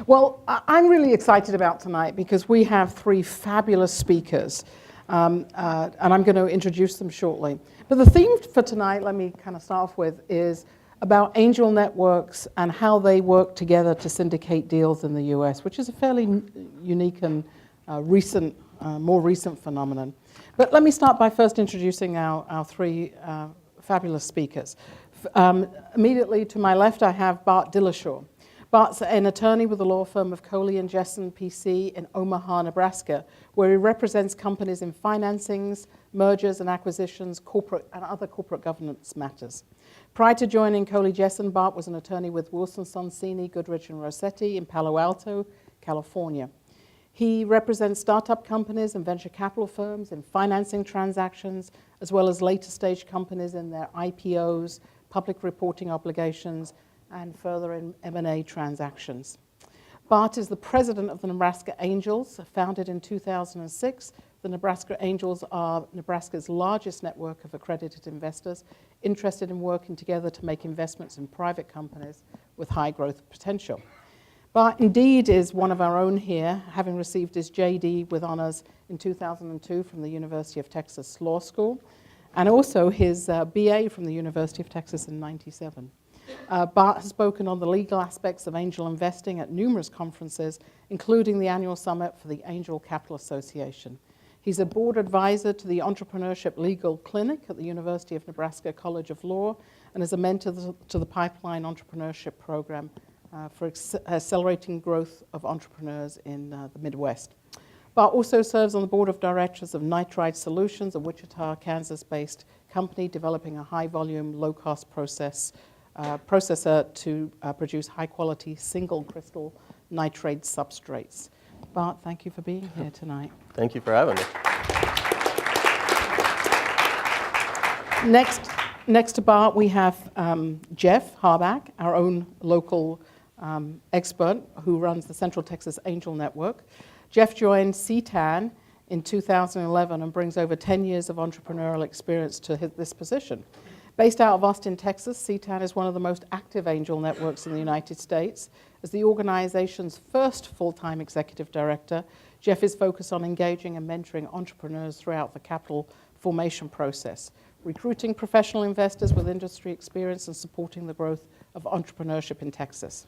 Well, I'm really excited about tonight because we have three fabulous speakers, and I'm going to introduce them shortly. But the theme for tonight, let me kind of start off with, is about angel networks and how they work together to syndicate deals in the US, which is a fairly unique and more recent phenomenon. But let me start by first introducing our three fabulous speakers. Immediately to my left, I have Bart Dillashaw. Bart's an attorney with the law firm of Coley & Jessen PC in Omaha, Nebraska, where he represents companies in financings, mergers and acquisitions, corporate and other corporate governance matters. Prior to joining Coley & Jessen, Bart was an attorney with Wilson Sonsini, Goodrich & Rossetti in Palo Alto, California. He represents startup companies and venture capital firms in financing transactions, as well as later stage companies in their IPOs, public reporting obligations, and further in M&A transactions. Bart is the president of the Nebraska Angels, founded in 2006. The Nebraska Angels are Nebraska's largest network of accredited investors interested in working together to make investments in private companies with high growth potential. Bart indeed is one of our own here, having received his JD with honors in 2002 from the University of Texas Law School, and also his BA from the University of Texas in '97. Bart has spoken on the legal aspects of angel investing at numerous conferences, including the annual summit for the Angel Capital Association. He's a board advisor to the Entrepreneurship Legal Clinic at the University of Nebraska College of Law, and is a mentor to the Pipeline Entrepreneurship Program for accelerating growth of entrepreneurs in the Midwest. Bart also serves on the board of directors of Nitride Solutions, a Wichita, Kansas-based company developing a high-volume, low-cost processor to produce high-quality single-crystal nitrate substrates. Bart, thank you for being here tonight. Thank you for having me. Next to Bart, we have Jeff Harbach, our own local expert who runs the Central Texas Angel Network. Jeff joined CTAN in 2011 and brings over 10 years of entrepreneurial experience to this position. Based out of Austin, Texas, CTAN is one of the most active angel networks in the United States. As the organization's first full-time executive director, Jeff is focused on engaging and mentoring entrepreneurs throughout the capital formation process, recruiting professional investors with industry experience and supporting the growth of entrepreneurship in Texas.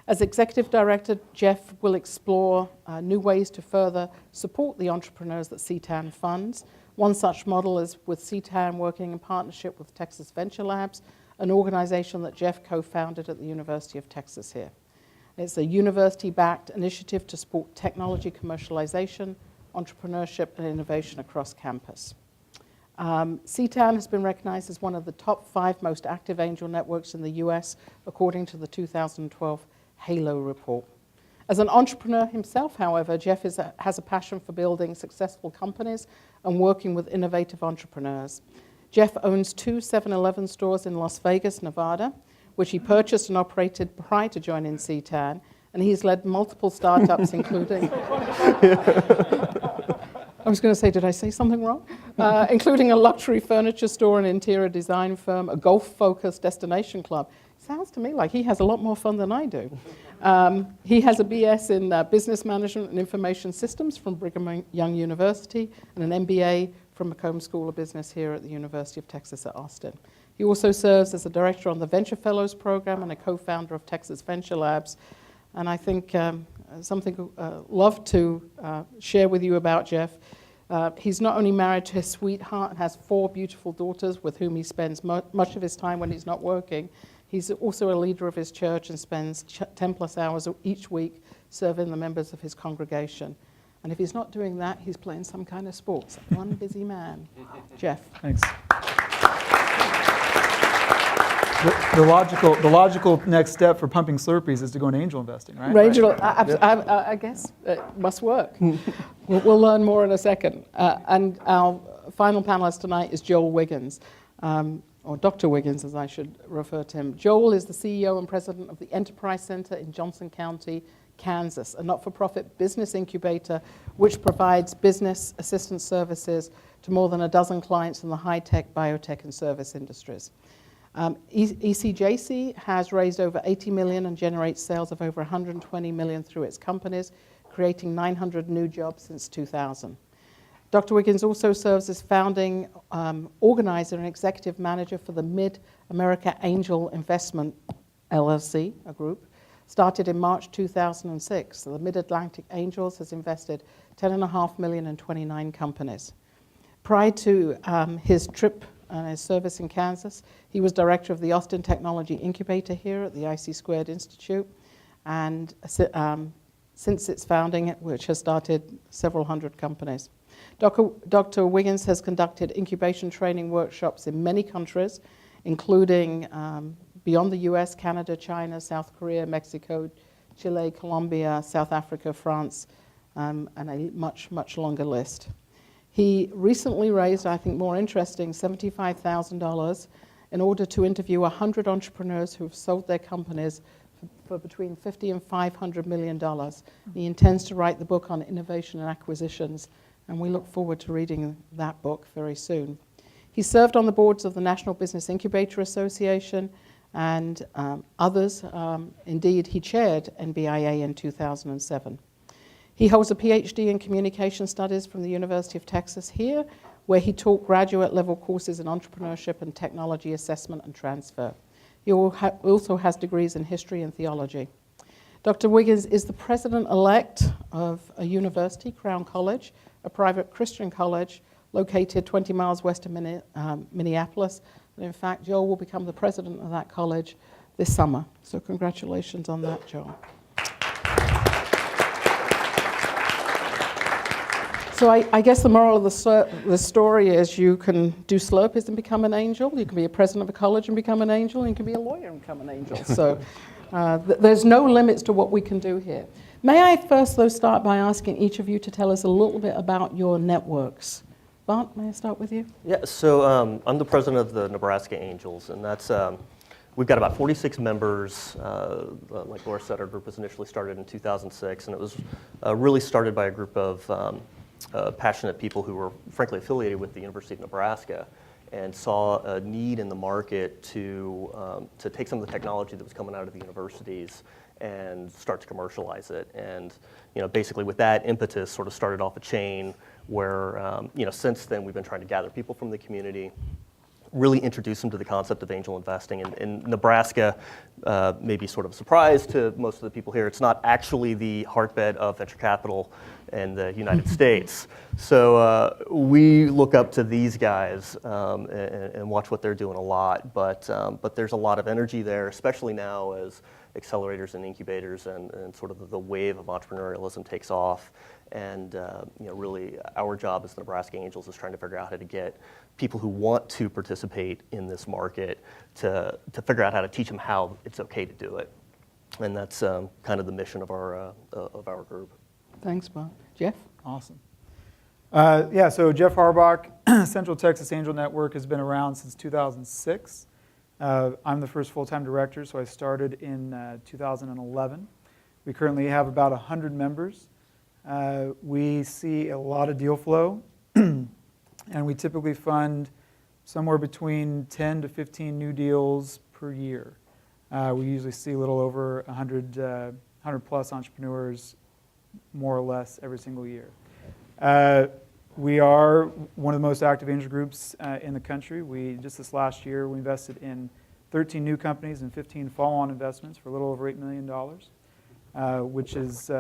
As executive director, Jeff will explore new ways to further support the entrepreneurs that CTAN funds. One such model is with CTAN working in partnership with Texas Venture Labs, an organization that Jeff co-founded at the University of Texas here. It's a university-backed initiative to support technology commercialization, entrepreneurship, and innovation across campus. CTAN has been recognized as one of the top 5 most active angel networks in the US, according to the 2012 Halo report. As an entrepreneur himself, however, Jeff has a passion for building successful companies and working with innovative entrepreneurs. Jeff owns 2 7-Eleven stores in Las Vegas, Nevada, which he purchased and operated prior to joining CTAN, and he's led multiple startups, including... I was going to say, did I say something wrong? Including a luxury furniture store, an interior design firm, a golf-focused destination club. Sounds to me like he has a lot more fun than I do. He has a BS in Business Management and Information Systems from Brigham Young University and an MBA from McCombs School of Business here at the University of Texas at Austin. He also serves as a director on the Venture Fellows Program and a co-founder of Texas Venture Labs. And I think something I'd love to share with you about Jeff. He's not only married to his sweetheart and has 4 beautiful daughters with whom he spends much of his time when he's not working. He's also a leader of his church and spends 10 plus hours each week serving the members of his congregation. And if he's not doing that, he's playing some kind of sports. One busy man. Jeff. Thanks. The logical next step for pumping Slurpees is to go into angel investing, right? I guess it must work. We'll learn more in a second. And our final panelist tonight is Joel Wiggins. Or Dr. Wiggins, as I should refer to him. Joel is the CEO and president of the Enterprise Center in Johnson County, Kansas, a not-for-profit business incubator which provides business assistance services to more than a dozen clients in the high-tech, biotech, and service industries. ECJC has raised over 80 million and generates sales of over 120 million through its companies, creating 900 new jobs since 2000. Dr. Wiggins also serves as founding organizer and executive manager for the Mid-America Angel Investment LLC, a group, started in March 2006. The Mid-Atlantic Angels has invested $10.5 million in 29 companies. Prior to his trip and his service in Kansas, he was director of the Austin Technology Incubator here at the IC Squared Institute, and since its founding, which has started several hundred companies. Dr. Wiggins has conducted incubation training workshops in many countries, including beyond the US, Canada, China, South Korea, Mexico, Chile, Colombia, South Africa, France, and a much, much longer list. He recently raised, I think more interesting, $75,000 in order to interview 100 entrepreneurs who have sold their companies for between $50 and $500 million. He intends to write the book on innovation and acquisitions, and we look forward to reading that book very soon. He served on the boards of the National Business Incubator Association and others. Indeed, he chaired NBIA in 2007. He holds a PhD in Communication Studies from the University of Texas here, where he taught graduate level courses in entrepreneurship and technology assessment and transfer. He also has degrees in history and theology. Dr. Wiggins is the president-elect of a university, Crown College, a private Christian college located 20 miles west of Minneapolis. And in fact, Joel will become the president of that college this summer. So congratulations on that, Joel. So I guess the moral of the story is you can do Slurpees and become an angel. You can be a president of a college and become an angel. And you can be a lawyer and become an angel. So there's no limits to what we can do here. May I first, though, start by asking each of you to tell us a little bit about your networks. Bart, may I start with you? Yeah, so I'm the president of the Nebraska Angels, and that's we've got about 46 members. Like Laura said, our group was initially started in 2006, and it was really started by a group of passionate people who were frankly affiliated with the University of Nebraska and saw a need in the market to take some of the technology that was coming out of the universities and start to commercialize it. And basically with that impetus sort of started off a chain where since then we've been trying to gather people from the community, really introduce them to the concept of angel investing. In Nebraska, maybe sort of a surprise to most of the people here, it's not actually the heartbed of venture capital in the United States. So we look up to these guys and watch what they're doing a lot. But there's a lot of energy there, especially now as accelerators and incubators and sort of the wave of entrepreneurialism takes off. And really our job as the Nebraska Angels is trying to figure out how to get people who want to participate in this market to figure out how to teach them how it's okay to do it. And that's kind of the mission of our group. Thanks, Bob. Jeff? Awesome. So Jeff Harbach, Central Texas Angel Network has been around since 2006. I'm the first full-time director, so I started in 2011. We currently have about 100 members. We see a lot of deal flow, and we typically fund somewhere between 10 to 15 new deals per year. We usually see a little over 100 plus entrepreneurs, more or less, every single year. We are one of the most active angel groups in the country. Just this last year, we invested in 13 new companies and 15 follow-on investments for a little over $8 million, which is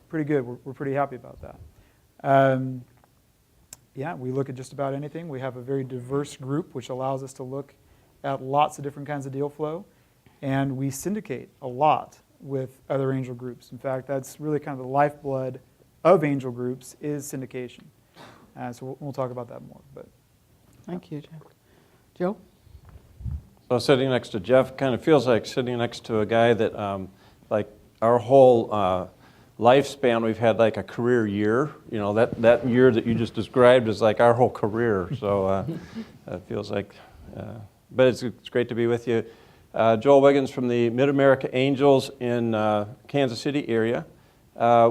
pretty good. We're pretty happy about that. We look at just about anything. We have a very diverse group, which allows us to look at lots of different kinds of deal flow, and we syndicate a lot with other angel groups. In fact, that's really kind of the lifeblood of angel groups is syndication. So we'll talk about that more. But thank you, Jeff. Joe? So sitting next to Jeff kind of feels like sitting next to a guy that, like our whole lifespan, we've had like a career year. That year that you just described is like our whole career. So it feels like, but it's great to be with you. Joel Wiggins from the Mid-America Angels in Kansas City area.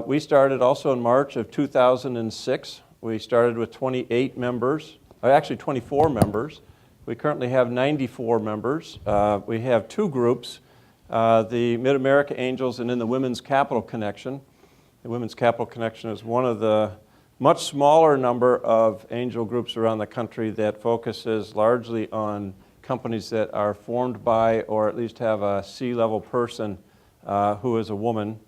We started also in March of 2006. We started with 28 members, or actually 24 members. We currently have 94 members. We have two groups, the Mid-America Angels and then the Women's Capital Connection. The Women's Capital Connection is one of the much smaller number of angel groups around the country that focuses largely on companies that are formed by or at least have a C-level person who is a woman.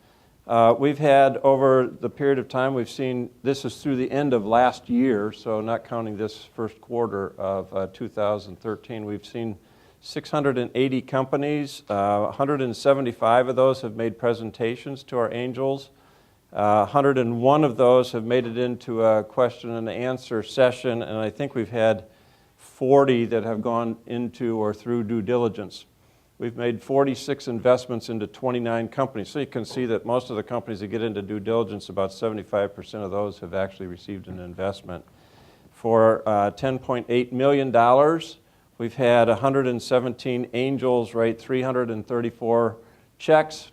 We've had, over the period of time, we've seen, this is through the end of last year, so not counting this first quarter of 2013, we've seen 680 companies. 175 of those have made presentations to our angels. 101 of those have made it into a question and answer session, and I think we've had 40 that have gone into or through due diligence. We've made 46 investments into 29 companies. So you can see that most of the companies that get into due diligence, about 75% of those have actually received an investment. For $10.8 million, we've had 117 angels write 334 checks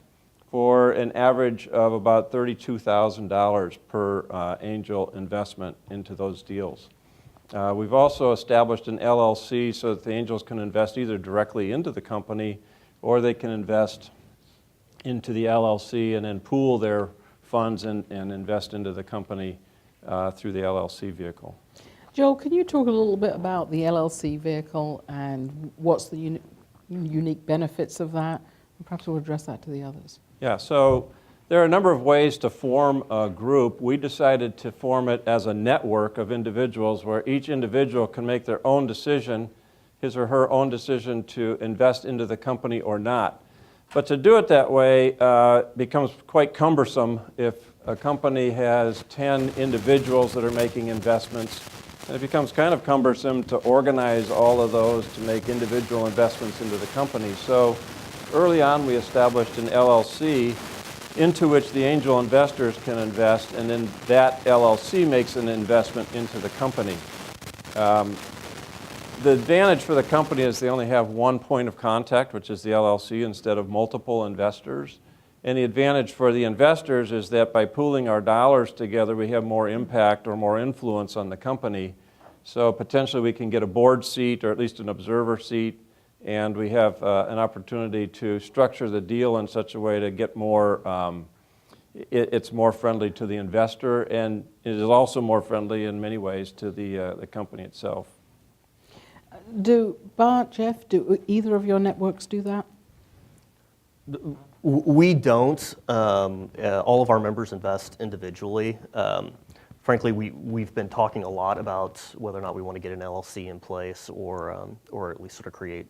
for an average of about $32,000 per angel investment into those deals. We've also established an LLC so that the angels can invest either directly into the company or they can invest into the LLC and then pool their funds and invest into the company through the LLC vehicle. Joel, can you talk a little bit about the LLC vehicle and what's the unique benefits of that? And perhaps we'll address that to the others. Yeah, so there are a number of ways to form a group. We decided to form it as a network of individuals where each individual can make their own decision, his or her own decision to invest into the company or not. But to do it that way becomes quite cumbersome if a company has 10 individuals that are making investments. And it becomes kind of cumbersome to organize all of those to make individual investments into the company. So early on, we established an LLC into which the angel investors can invest, and then that LLC makes an investment into the company. The advantage for the company is they only have one point of contact, which is the LLC, instead of multiple investors. And the advantage for the investors is that by pooling our dollars together, we have more impact or more influence on the company. So potentially we can get a board seat or at least an observer seat, and we have an opportunity to structure the deal in such a way to get more, it's more friendly to the investor, and it is also more friendly in many ways to the company itself. Do Bart, Jeff, do either of your networks do that? We don't. All of our members invest individually. Frankly, we've been talking a lot about whether or not we want to get an LLC in place or at least sort of create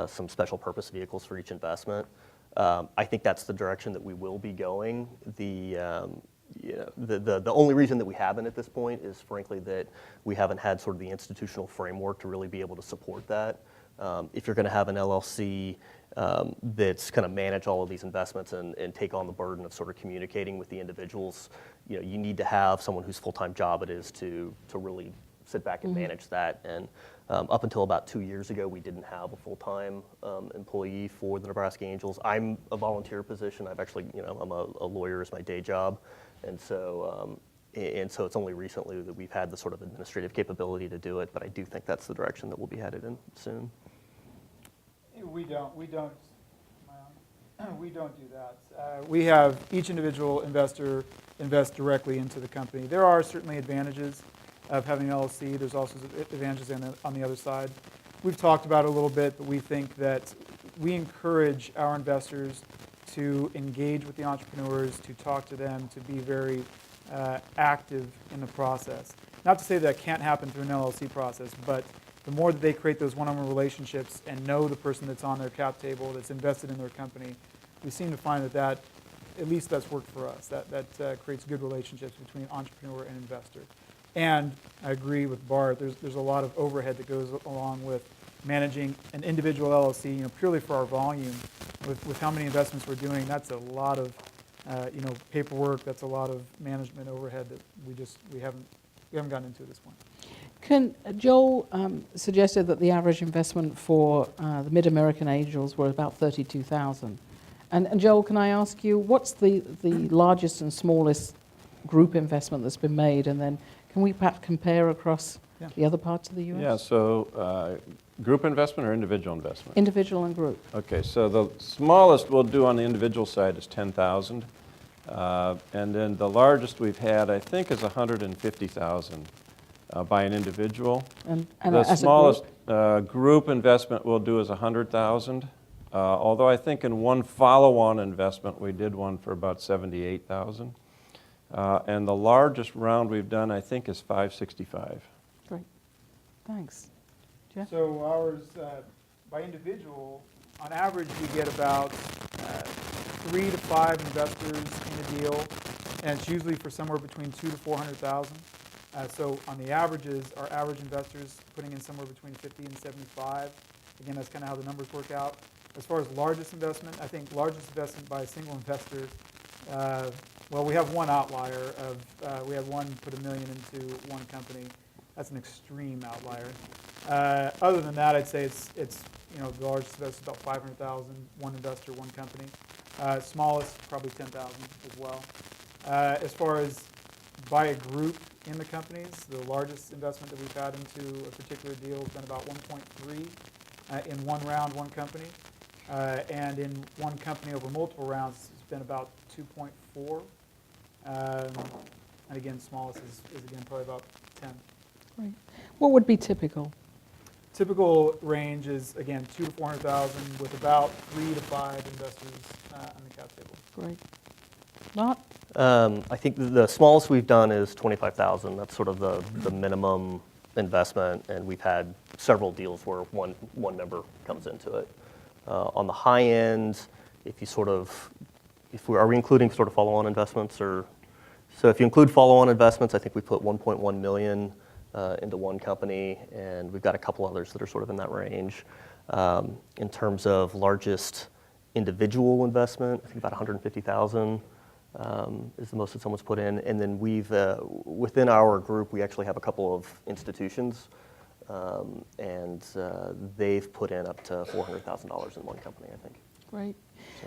some special purpose vehicles for each investment. I think that's the direction that we will be going. The only reason that we haven't at this point is frankly that we haven't had sort of the institutional framework to really be able to support that. If you're going to have an LLC that's kind of manage all of these investments and take on the burden of sort of communicating with the individuals, you need to have someone whose full-time job it is to really sit back and manage that. And up until about 2 years ago, we didn't have a full-time employee for the Nebraska Angels. I'm a volunteer position. I've actually, I'm a lawyer as my day job. And so it's only recently that we've had the sort of administrative capability to do it, but I do think that's the direction that we'll be headed in soon. We don't do that. We have each individual investor invest directly into the company. There are certainly advantages of having an LLC. There's also advantages on the other side. We've talked about it a little bit, but we think that we encourage our investors to engage with the entrepreneurs, to talk to them, to be very active in the process. Not to say that can't happen through an LLC process, but the more that they create those one-on-one relationships and know the person that's on their cap table, that's invested in their company, we seem to find that at least that's worked for us. That creates good relationships between entrepreneur and investor. And I agree with Bart, there's a lot of overhead that goes along with managing an individual LLC, purely for our volume. With how many investments we're doing, that's a lot of paperwork, that's a lot of management overhead that we haven't gotten into at this point. Joel suggested that the average investment for the Mid-American Angels were about $32,000. And Joel, can I ask you, what's the largest and smallest group investment that's been made? And then can we perhaps compare across the other parts of the U.S.? Yeah, so Group investment or individual investment? Individual and group. Okay, so the smallest we'll do on the individual side is 10,000. And then the largest we've had, I think, is 150,000 by an individual. And The as a smallest group? group investment we'll do is 100,000. Although I think in one follow-on investment, we did one for about 78,000. And the largest round we've done, I think, is 565. Great. Thanks. Jeff? So ours, by individual, on average, we get about 3 to 5 investors in a deal, and it's usually for somewhere between 2 to 400,000. So on the averages, our average investors putting in somewhere between 50 and 75. Again, that's kind of how the numbers work out. As far as largest investment, I think largest investment by a single investor, well, we have one outlier of, we had one put $1 million into one company. That's an extreme outlier. Other than that, I'd say it's the largest investment is about 500,000, one investor, one company. Smallest, probably 10,000 as well. As far as by a group in the companies, the largest investment that we've had into a particular deal has been about 1.3 in one round, one company. And in one company over multiple rounds, it's been about 2.4. And again, smallest is again probably about 10. Great. What would be typical? Typical range is, again, 2 to 400,000 with about 3 to 5 investors on the cap table. Great. Mark? I think the smallest we've done is 25,000. That's sort of the minimum investment, and we've had several deals where one member comes into it. On the high end, are we including sort of follow-on investments, or so if you include follow-on investments, I think we put 1.1 million into one company, and we've got a couple others that are sort of in that range. In terms of largest individual investment, I think about 150,000 is the most that someone's put in, and then we've within our group we actually have a couple of institutions. And they've put in up to $400,000 in one company, I think. Great.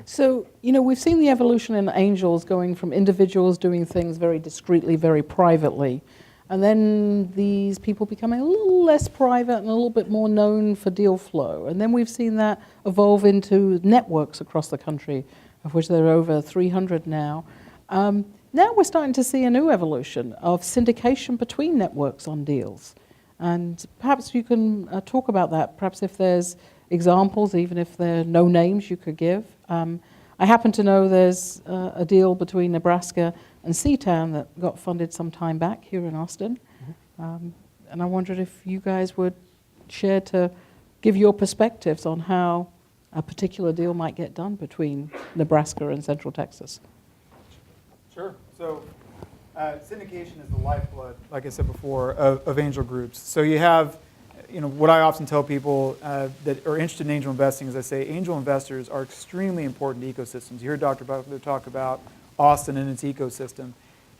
So, we've seen the evolution in angels going from individuals doing things very discreetly, very privately, and then these people becoming a little less private and a little bit more known for deal flow. And then we've seen that evolve into networks across the country, of which there are over 300 now. Now we're starting to see a new evolution of syndication between networks on deals. And perhaps you can talk about that, perhaps if there's examples, even if there are no names you could give. I happen to know there's a deal between Nebraska and Seatown that got funded some time back here in Austin. Mm-hmm. And I wondered if you guys would share to give your perspectives on how a particular deal might get done between Nebraska and Central Texas. Sure. So syndication is the lifeblood, like I said before, of angel groups. So you have, what I often tell people that are interested in angel investing is I say angel investors are extremely important to ecosystems. You heard Dr. Buckler talk about Austin and its ecosystem.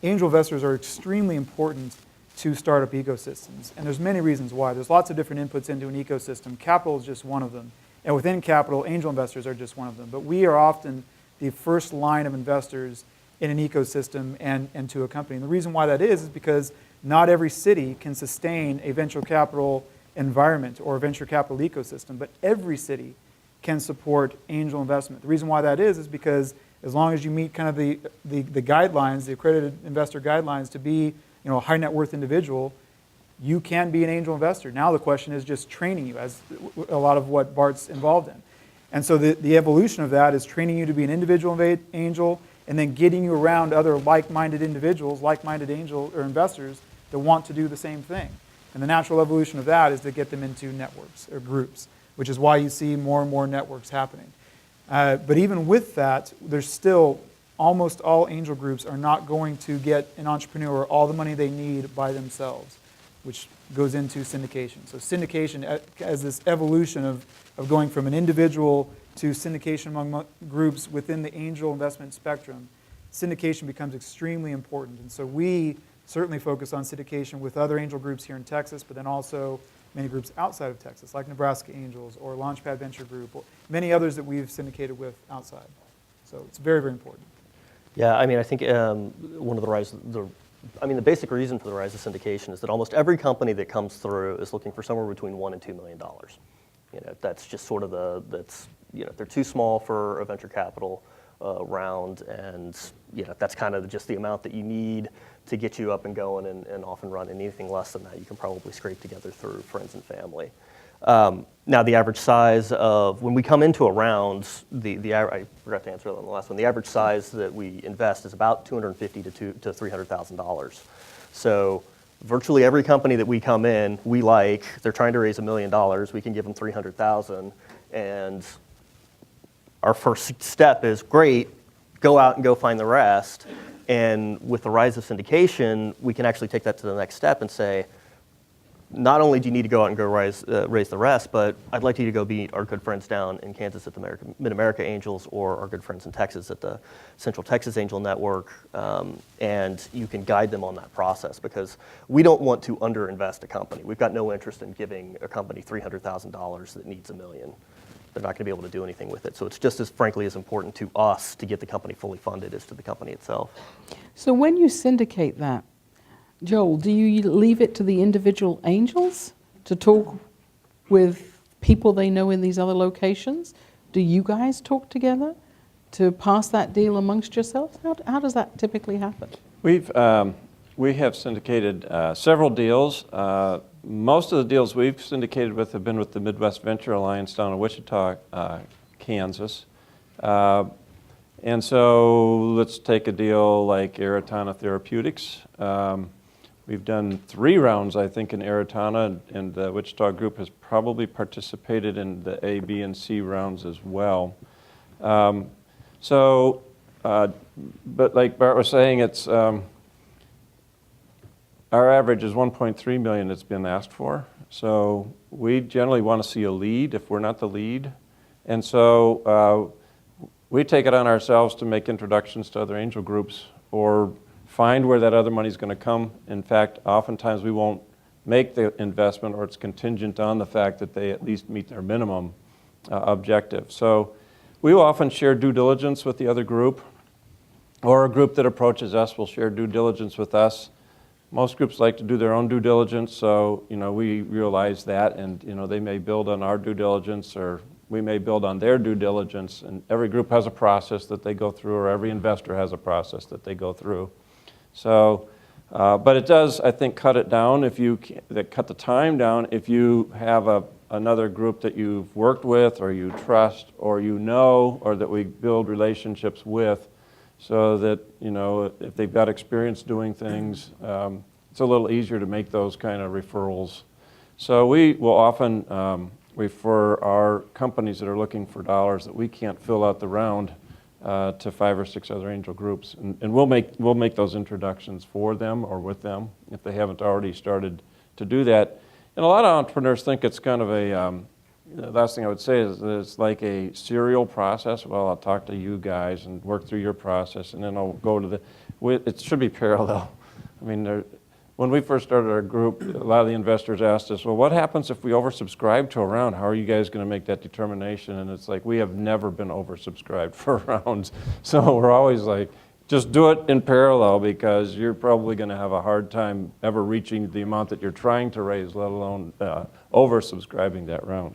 Angel investors are extremely important to startup ecosystems. And there's many reasons why. There's lots of different inputs into an ecosystem. Capital is just one of them. And within capital, angel investors are just one of them. But we are often the first line of investors in an ecosystem and to a company. And the reason why that is because not every city can sustain a venture capital environment or a venture capital ecosystem, but every city can support angel investment. The reason why that is because as long as you meet kind of the guidelines, the accredited investor guidelines to be a high net worth individual, you can be an angel investor. Now the question is just training you, as a lot of what Bart's involved in. And so the evolution of that is training you to be an individual angel and then getting you around other like-minded individuals, like-minded angel or investors that want to do the same thing. And the natural evolution of that is to get them into networks or groups, which is why you see more and more networks happening. But even with that, there's still almost all angel groups are not going to get an entrepreneur all the money they need by themselves, which goes into syndication. So syndication as this evolution of going from an individual to syndication among groups within the angel investment spectrum, syndication becomes extremely important. And so we certainly focus on syndication with other angel groups here in Texas, but then also many groups outside of Texas, like Nebraska Angels or Launchpad Venture Group, or many others that we've syndicated with outside. So it's very, very important. Yeah, I think one of the basic reason for the rise of syndication is that almost every company that comes through is looking for somewhere between $1 and $2 million. That's just sort of they're too small for a venture capital round, and that's kind of just the amount that you need to get you up and going and off and running. Anything less than that, you can probably scrape together through friends and family. Now, the average size of, when we come into a round, I forgot to answer that on the last one, the average size that we invest is about $250,000 to $300,000. So virtually every company that we come in, they're trying to raise $1 million, we can give them $300,000, and our first step is, great, go out and go find the rest. And with the rise of syndication, we can actually take that to the next step and say, not only do you need to go out and go raise the rest, but I'd like you to go meet our good friends down in Kansas at the Mid-America Angels, or our good friends in Texas at the Central Texas Angel Network, and you can guide them on that process, because we don't want to underinvest a company. We've got no interest in giving a company $300,000 that needs $1 million. They're not going to be able to do anything with it. So it's just frankly as important to us to get the company fully funded as to the company itself. So when you syndicate that, Joel, do you leave it to the individual angels to talk with people they know in these other locations? Do you guys talk together to pass that deal amongst yourselves? How does that typically happen? We have syndicated several deals. Most of the deals we've syndicated with have been with the Midwest Venture Alliance down in Wichita, Kansas. And so let's take a deal like Aratana Therapeutics. We've done 3 rounds, I think, in Aratana, and the Wichita group has probably participated in the A, B, and C rounds as well. But like Bart was saying, it's our average is 1.3 million that's been asked for. So we generally want to see a lead if we're not the lead. And so we take it on ourselves to make introductions to other angel groups or find where that other money is going to come. In fact, oftentimes we won't make the investment, or it's contingent on the fact that they at least meet their minimum objective. So we will often share due diligence with the other group, or a group that approaches us will share due diligence with us. Most groups like to do their own due diligence, so we realize that, and they may build on our due diligence, or we may build on their due diligence, and every group has a process that they go through, or every investor has a process that they go through. So, but it does, I think, cut it down cut the time down if you have another group that you've worked with, or you trust, or or that we build relationships with, so that if they've got experience doing things, it's a little easier to make those kind of referrals. So we will often refer our companies that are looking for dollars that we can't fill out the round to 5 or 6 other angel groups, and we'll make those introductions for them or with them if they haven't already started to do that. And a lot of entrepreneurs think it's kind of the last thing I would say is that it's like a serial process. Well, I'll talk to you guys and work through your process, and then I'll go to it should be parallel. I mean, when we first started our group, a lot of the investors asked us, well, what happens if we oversubscribe to a round? How are you guys going to make that determination? And it's like, we have never been oversubscribed for rounds. So we're always like, just do it in parallel, because you're probably going to have a hard time ever reaching the amount that you're trying to raise, let alone oversubscribing that round.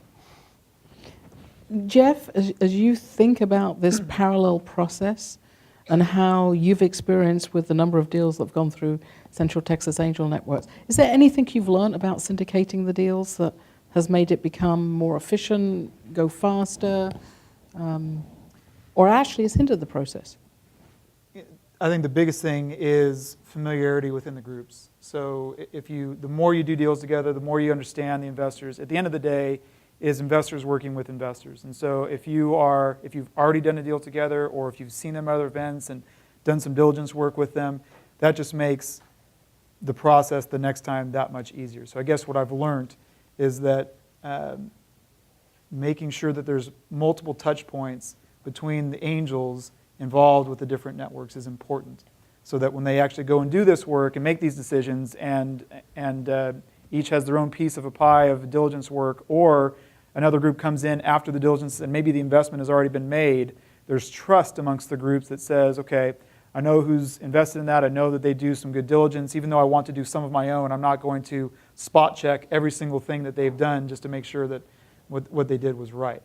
Jeff, as you think about this parallel process and how you've experienced with the number of deals that have gone through Central Texas Angel Networks, is there anything you've learned about syndicating the deals that has made it become more efficient, go faster, or actually has hindered the process? I think the biggest thing is familiarity within the groups. So the more you do deals together, the more you understand the investors. At the end of the day, is investors working with investors. And so if you've already done a deal together, or if you've seen them at other events and done some diligence work with them, that just makes the process the next time that much easier. So I guess what I've learned is that making sure that there's multiple touch points between the angels involved with the different networks is important, so that when they actually go and do this work and make these decisions, and each has their own piece of a pie of diligence work, or another group comes in after the diligence and maybe the investment has already been made, there's trust amongst the groups that says, okay, I know who's invested in that, I know that they do some good diligence. Even though I want to do some of my own, I'm not going to spot check every single thing that they've done just to make sure that what they did was right.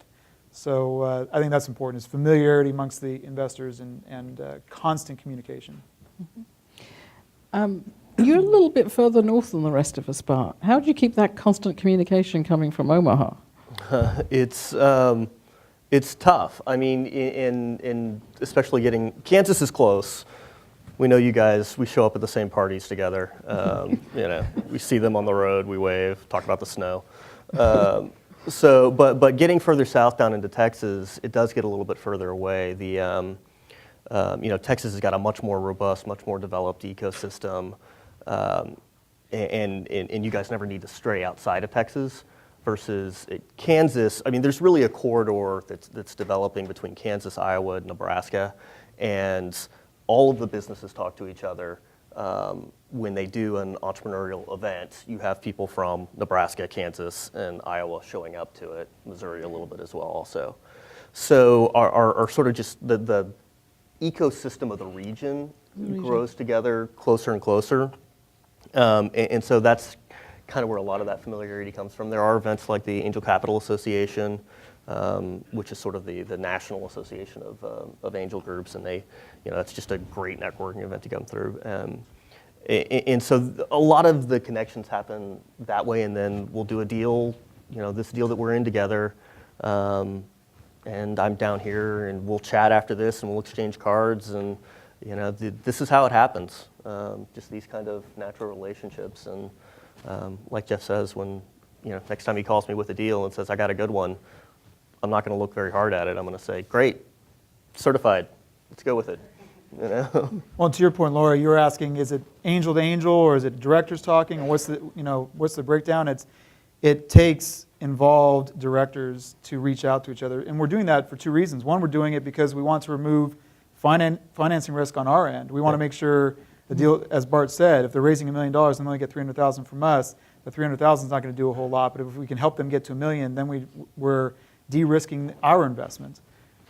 So I think that's important, is familiarity amongst the investors and constant communication. You're a little bit further north than the rest of us, Bart. How do you keep that constant communication coming from Omaha? It's tough. I mean, in especially Kansas is close. We know you guys. We show up at the same parties together. We see them on the road. We wave, talk about the snow. But getting further south down into Texas, it does get a little bit further away. Texas has got a much more robust, much more developed ecosystem, and you guys never need to stray outside of Texas. Versus Kansas, I mean, there's really a corridor that's developing between Kansas, Iowa, and Nebraska, and all of the businesses talk to each other. When they do an entrepreneurial event, you have people from Nebraska, Kansas, and Iowa showing up to it, Missouri a little bit as well also. So our sort of just the ecosystem of the region grows together closer and closer. And so that's kind of where a lot of that familiarity comes from. There are events like the Angel Capital Association, which is sort of the national association of angel groups, and it's just a great networking event to come through. And so a lot of the connections happen that way, and then we'll do a deal, this deal that we're in together, and I'm down here, and we'll chat after this, and we'll exchange cards, and this is how it happens. Just these kind of natural relationships, and like Jeff says, when next time he calls me with a deal and says I got a good one, I'm not going to look very hard at it. I'm going to say, great, certified, let's go with it. Well, to your point, Laura, you were asking, is it angel to angel, or is it directors talking, or what's the breakdown? It takes involved directors to reach out to each other, and we're doing that for two reasons. One, we're doing it because we want to remove financing risk on our end. We want to make sure the deal, as Bart said, if they're raising $1 million and they only get $300,000 from us, the $300,000 is not going to do a whole lot. But if we can help them get to $1 million, then we're de-risking our investment.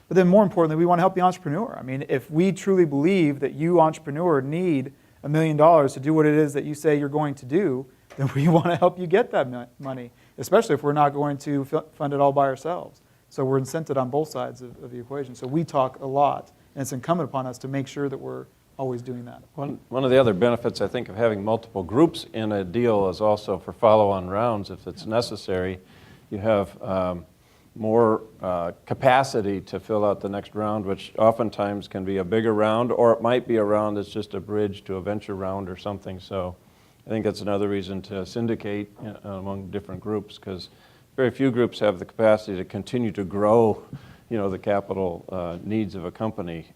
But then more importantly, we want to help the entrepreneur. I mean, if we truly believe that you, entrepreneur, need $1 million to do what it is that you say you're going to do, then we want to help you get that money, especially if we're not going to fund it all by ourselves. So we're incented on both sides of the equation. So we talk a lot, and it's incumbent upon us to make sure that we're always doing that. One of the other benefits, I think, of having multiple groups in a deal is also for follow-on rounds. If it's necessary, you have more capacity to fill out the next round, which oftentimes can be a bigger round, or it might be a round that's just a bridge to a venture round or something. So I think that's another reason to syndicate among different groups, because very few groups have the capacity to continue to grow the capital needs of a company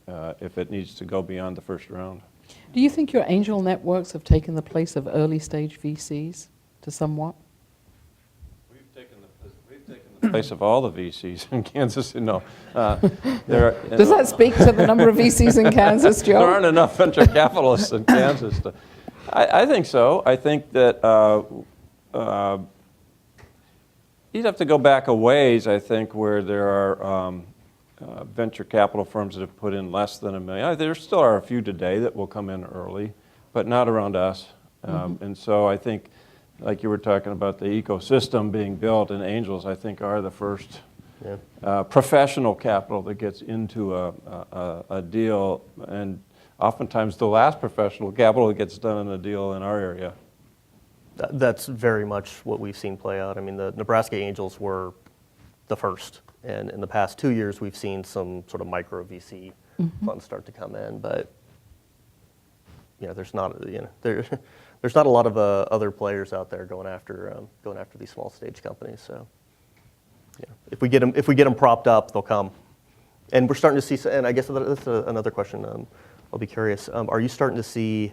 if it needs to go beyond the first round. Do you think your angel networks have taken the place of early stage VCs to somewhat? We've taken the place of all the VCs in Kansas. Does that speak to the number of VCs in Kansas, Joe? There aren't enough venture capitalists in Kansas. I think so. I think that you'd have to go back a ways, I think, where there are venture capital firms that have put in less than $1 million. There still are a few today that will come in early, but not around us. And so I think, like you were talking about the ecosystem being built, and angels, I think, are the first professional capital that gets into a deal, and oftentimes the last professional capital that gets done in a deal in our area. That's very much what we've seen play out. I mean, the Nebraska Angels were the first, and in the past 2 years, we've seen some sort of micro VC funds start to come in. But there's not there's not a lot of other players out there going after these small stage companies. So if we get them propped up, they'll come. And we're starting to see. And I guess that's another question. I'll be curious. Are you starting to see,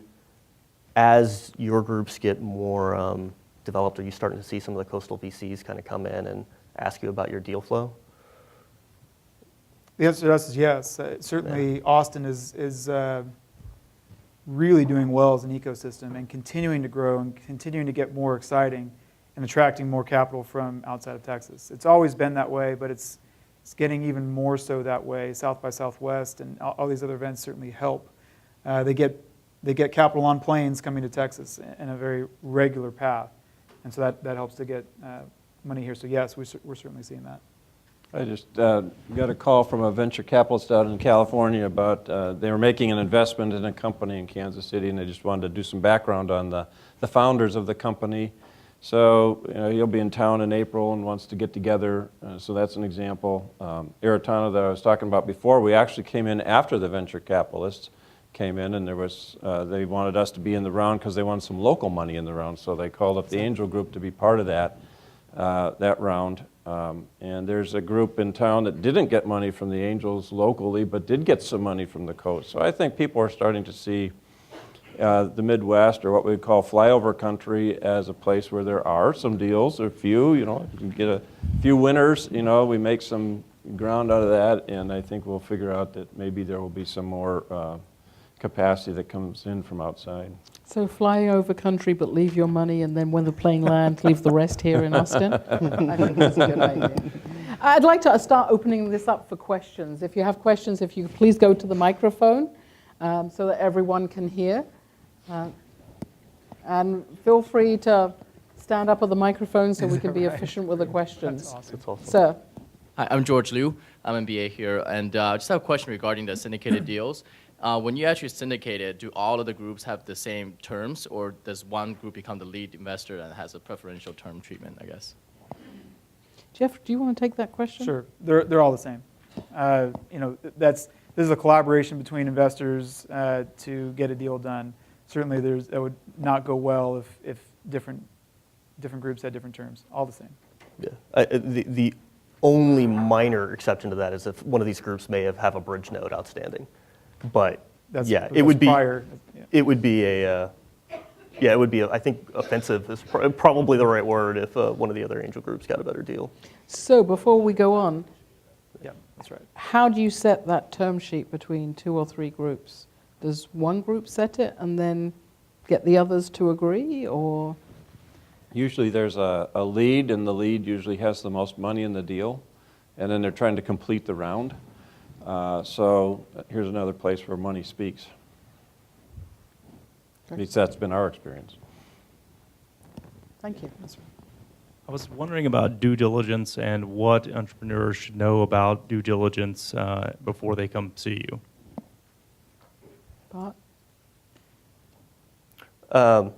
as your groups get more developed, are you starting to see some of the coastal VCs kind of come in and ask you about your deal flow? The answer to us is yes. Certainly, Austin is really doing well as an ecosystem and continuing to grow and continuing to get more exciting and attracting more capital from outside of Texas. It's always been that way, but it's getting even more so that way. South by Southwest and all these other events certainly help. They get capital on planes coming to Texas in a very regular path, and so that helps to get money here. So yes, we're certainly seeing that. I just got a call from a venture capitalist out in California about they were making an investment in a company in Kansas City, and they just wanted to do some background on the founders of the company. So he'll be in town in April and wants to get together. So that's an example. Aratana that I was talking about before, we actually came in after the venture capitalists came in, and there was they wanted us to be in the round because they wanted some local money in the round. So they called up the Angel Group to be part of that round. And there's a group in town that didn't get money from the Angels locally, but did get some money from the coast. So I think people are starting to see the Midwest, or what we call flyover country, as a place where there are some deals, or few, you can get a few winners, we make some ground out of that, and I think we'll figure out that maybe there will be some more capacity that comes in from outside. So fly over country, but leave your money, and then when the plane lands, leave the rest here in Austin. I think that's a good idea. I'd like to start opening this up for questions. If you have questions, if you could please go to the microphone so that everyone can hear. And feel free to stand up at the microphone so we can be efficient with the questions. That's awesome. That's awesome. Sir. Hi, I'm George Liu. I'm an MBA here, and I just have a question regarding the syndicated deals. When you actually syndicate it, do all of the groups have the same terms, or does one group become the lead investor and has a preferential term treatment, I guess? Jeff, do you want to take that question? Sure, they're all the same. This is a collaboration between investors to get a deal done. Certainly, that would not go well if different groups had different terms. All the same. Yeah. The only minor exception to that is if one of these groups may have a bridge note outstanding, but it would be prior. Yeah. It would be I think offensive is probably the right word if one of the other angel groups got a better deal. So before we go on, Yeah, that's right. how do you set that term sheet between 2 or 3 groups? Does one group set it and then get the others to agree, or? Usually there's a lead, and the lead usually has the most money in the deal, and then they're trying to complete the round. So here's another place where money speaks. At least that's been our experience. Thank you. I was wondering about due diligence and what entrepreneurs should know about due diligence before they come see you. Bart? A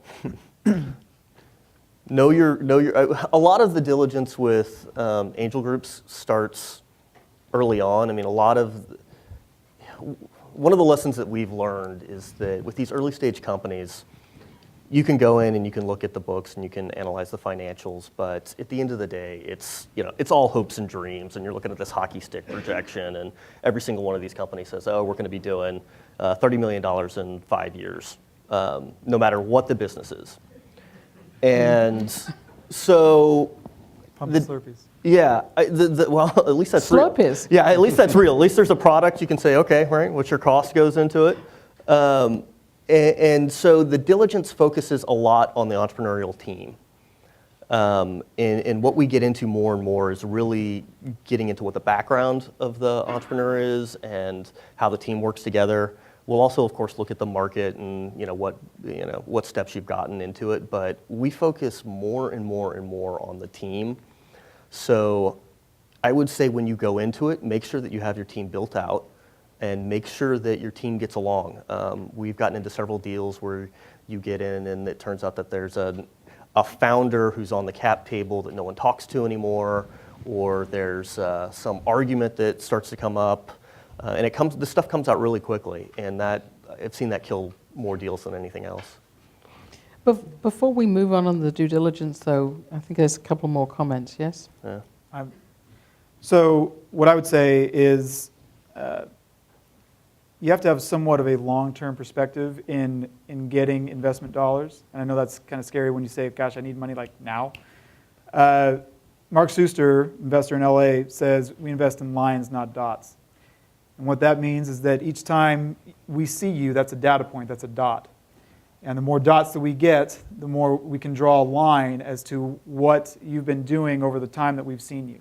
lot of the diligence with angel groups starts early on. I mean, one of the lessons that we've learned is that with these early stage companies, you can go in and you can look at the books and you can analyze the financials, but at the end of the day, it's all hopes and dreams, and you're looking at this hockey stick projection, and every single one of these companies says, oh, we're going to be doing $30 million in 5 years, no matter what the business is. And so... Pump the Slurpees. Yeah, well, at least that's real. Slurpees. Yeah, at least that's real. At least there's a product you can say, okay, right, what's your cost goes into it. And so the diligence focuses a lot on the entrepreneurial team. And what we get into more and more is really getting into what the background of the entrepreneur is and how the team works together. We'll also, of course, look at the market and what steps you've gotten into it. But we focus more and more and more on the team. So I would say when you go into it, make sure that you have your team built out and make sure that your team gets along. We've gotten into several deals where you get in and it turns out that there's a founder who's on the cap table that no one talks to anymore, or there's some argument that starts to come up, and this stuff comes out really quickly, and I've seen that kill more deals than anything else. Before we move on the due diligence, though, I think there's a couple more comments, yes? Yeah. So what I would say is you have to have somewhat of a long-term perspective in getting investment dollars. And I know that's kind of scary when you say, gosh, I need money like now. Mark Suster, investor in LA, says we invest in lines, not dots. And what that means is that each time we see you, that's a data point, that's a dot. And the more dots that we get, the more we can draw a line as to what you've been doing over the time that we've seen you.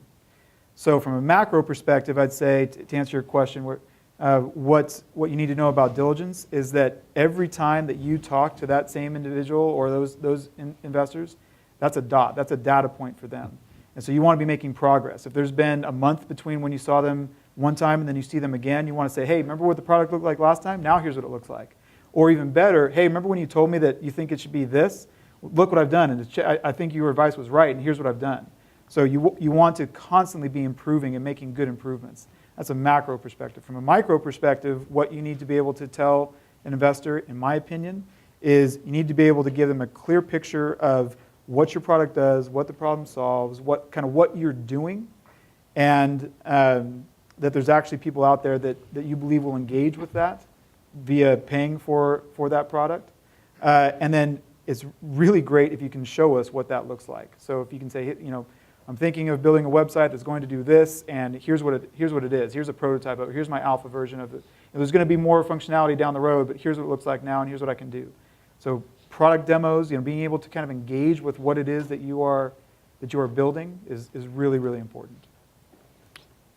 So from a macro perspective, I'd say, to answer your question, what you need to know about diligence is that every time that you talk to that same individual or those investors, that's a dot, that's a data point for them. And so you want to be making progress. If there's been a month between when you saw them one time and then you see them again, you want to say, hey, remember what the product looked like last time? Now here's what it looks like. Or even better, hey, remember when you told me that you think it should be this? Look what I've done, and I think your advice was right, and here's what I've done. So you want to constantly be improving and making good improvements. That's a macro perspective. From a micro perspective, what you need to be able to tell an investor, in my opinion, is you need to be able to give them a clear picture of what your product does, what the problem solves, what you're doing, and that there's actually people out there that you believe will engage with that via paying for that product. And then it's really great if you can show us what that looks like. So if you can say, I'm thinking of building a website that's going to do this, and here's what it is. Here's a prototype of it. Here's my alpha version of it. And there's going to be more functionality down the road, but here's what it looks like now, and here's what I can do. So product demos, being able to kind of engage with what it is that you are building is really, really important.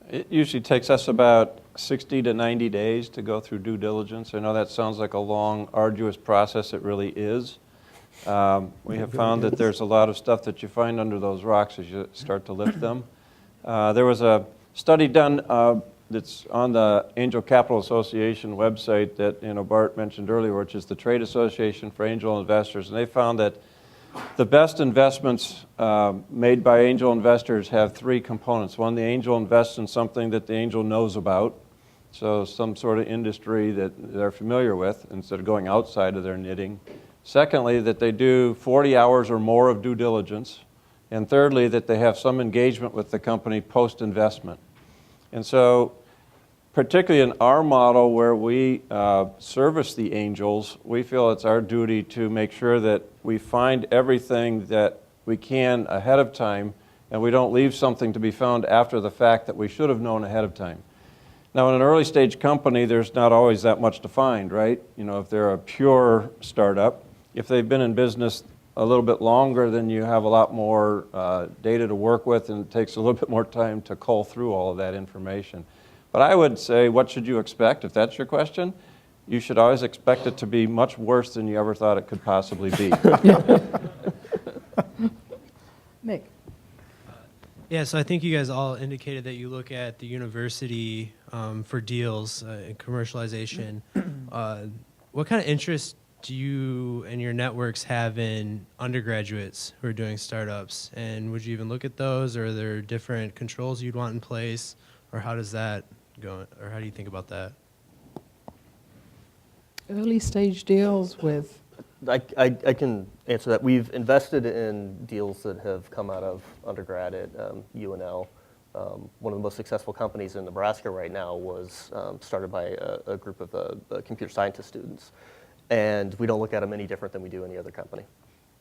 It usually takes us about 60 to 90 days to go through due diligence. I know that sounds like a long, arduous process. It really is. We have found that there's a lot of stuff that you find under those rocks as you start to lift them. There was a study done that's on the Angel Capital Association website that Bart mentioned earlier, which is the Trade Association for Angel Investors, and they found that the best investments made by angel investors have three components. One, the angel invests in something that the angel knows about, so some sort of industry that they're familiar with instead of going outside of their knitting. Secondly, that they do 40 hours or more of due diligence. And thirdly, that they have some engagement with the company post-investment. And so, particularly in our model where we service the angels, we feel it's our duty to make sure that we find everything that we can ahead of time, and we don't leave something to be found after the fact that we should have known ahead of time. Now, in an early stage company, there's not always that much to find, right? If they're a pure startup. If they've been in business a little bit longer, then you have a lot more data to work with, and it takes a little bit more time to cull through all of that information. But I would say, what should you expect, if that's your question? You should always expect it to be much worse than you ever thought it could possibly be. Nick. Yeah, so I think you guys all indicated that you look at the university for deals and commercialization. What kind of interest do you and your networks have in undergraduates who are doing startups? And would you even look at those, or are there different controls you'd want in place, or how does that go, or how do you think about that? Early stage deals with... I can answer that. We've invested in deals that have come out of undergrad at UNL. One of the most successful companies in Nebraska right now was started by a group of computer scientist students. And we don't look at them any different than we do any other company.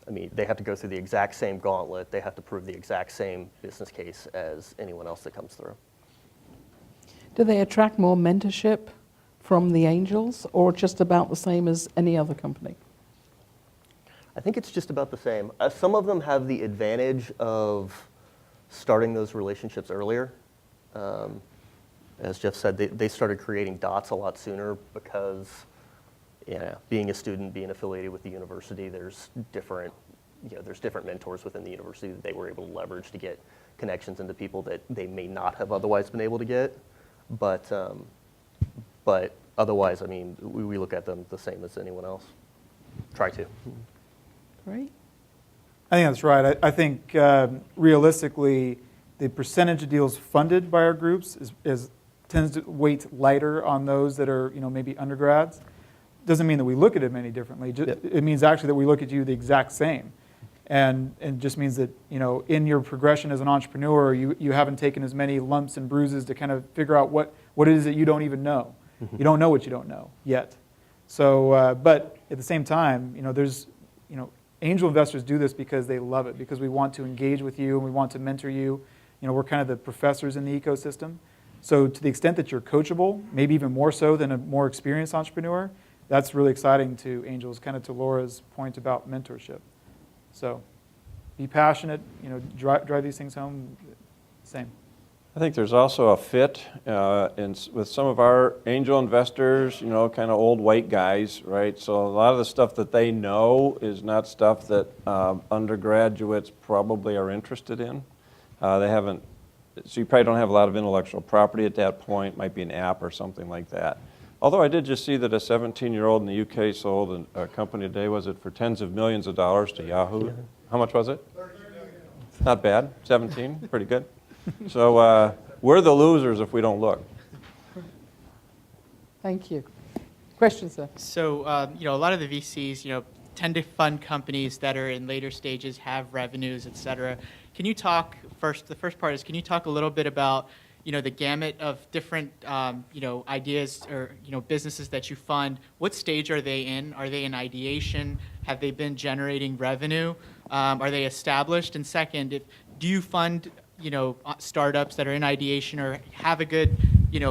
I mean, they have to go through the exact same gauntlet. They have to prove the exact same business case as anyone else that comes through. Do they attract more mentorship from the angels, or just about the same as any other company? I think it's just about the same. Some of them have the advantage of starting those relationships earlier. As Jeff said, they started creating dots a lot sooner because being a student, being affiliated with the university, there's different mentors within the university that they were able to leverage to get connections into people that they may not have otherwise been able to get. But otherwise, I mean, we look at them the same as anyone else. Try to. Great. I think that's right. I think realistically, the percentage of deals funded by our groups tends to weight lighter on those that are maybe undergrads. Doesn't mean that we look at them any differently. It means actually that we look at you the exact same, and just means that in your progression as an entrepreneur, you haven't taken as many lumps and bruises to kind of figure out what it is that you don't even know. You don't know what you don't know yet. So, but at the same time, there's angel investors do this because they love it, because we want to engage with you and we want to mentor you. We're kind of the professors in the ecosystem. So to the extent that you're coachable, maybe even more so than a more experienced entrepreneur, that's really exciting to angels, kind of to Laura's point about mentorship. So be passionate, drive these things home, same. I think there's also a fit with some of our angel investors, kind of old white guys, right? So a lot of the stuff that they know is not stuff that undergraduates probably are interested in. They haven't, so you probably don't have a lot of intellectual property at that point. Might be an app or something like that. Although I did just see that a 17-year-old in the UK sold a company today, was it for tens of millions of dollars to Yahoo? How much was it? 30 million. Not bad, 17, pretty good. So we're the losers if we don't look. Thank you. Question, sir. So, a lot of the VCs, tend to fund companies that are in later stages, have revenues, et cetera. Can you talk first, the first part is, can you talk a little bit about, the gamut of different, ideas or, businesses that you fund? What stage are they in? Are they in ideation? Have they been generating revenue? Are they established? And second, do you fund, startups that are in ideation or have a good,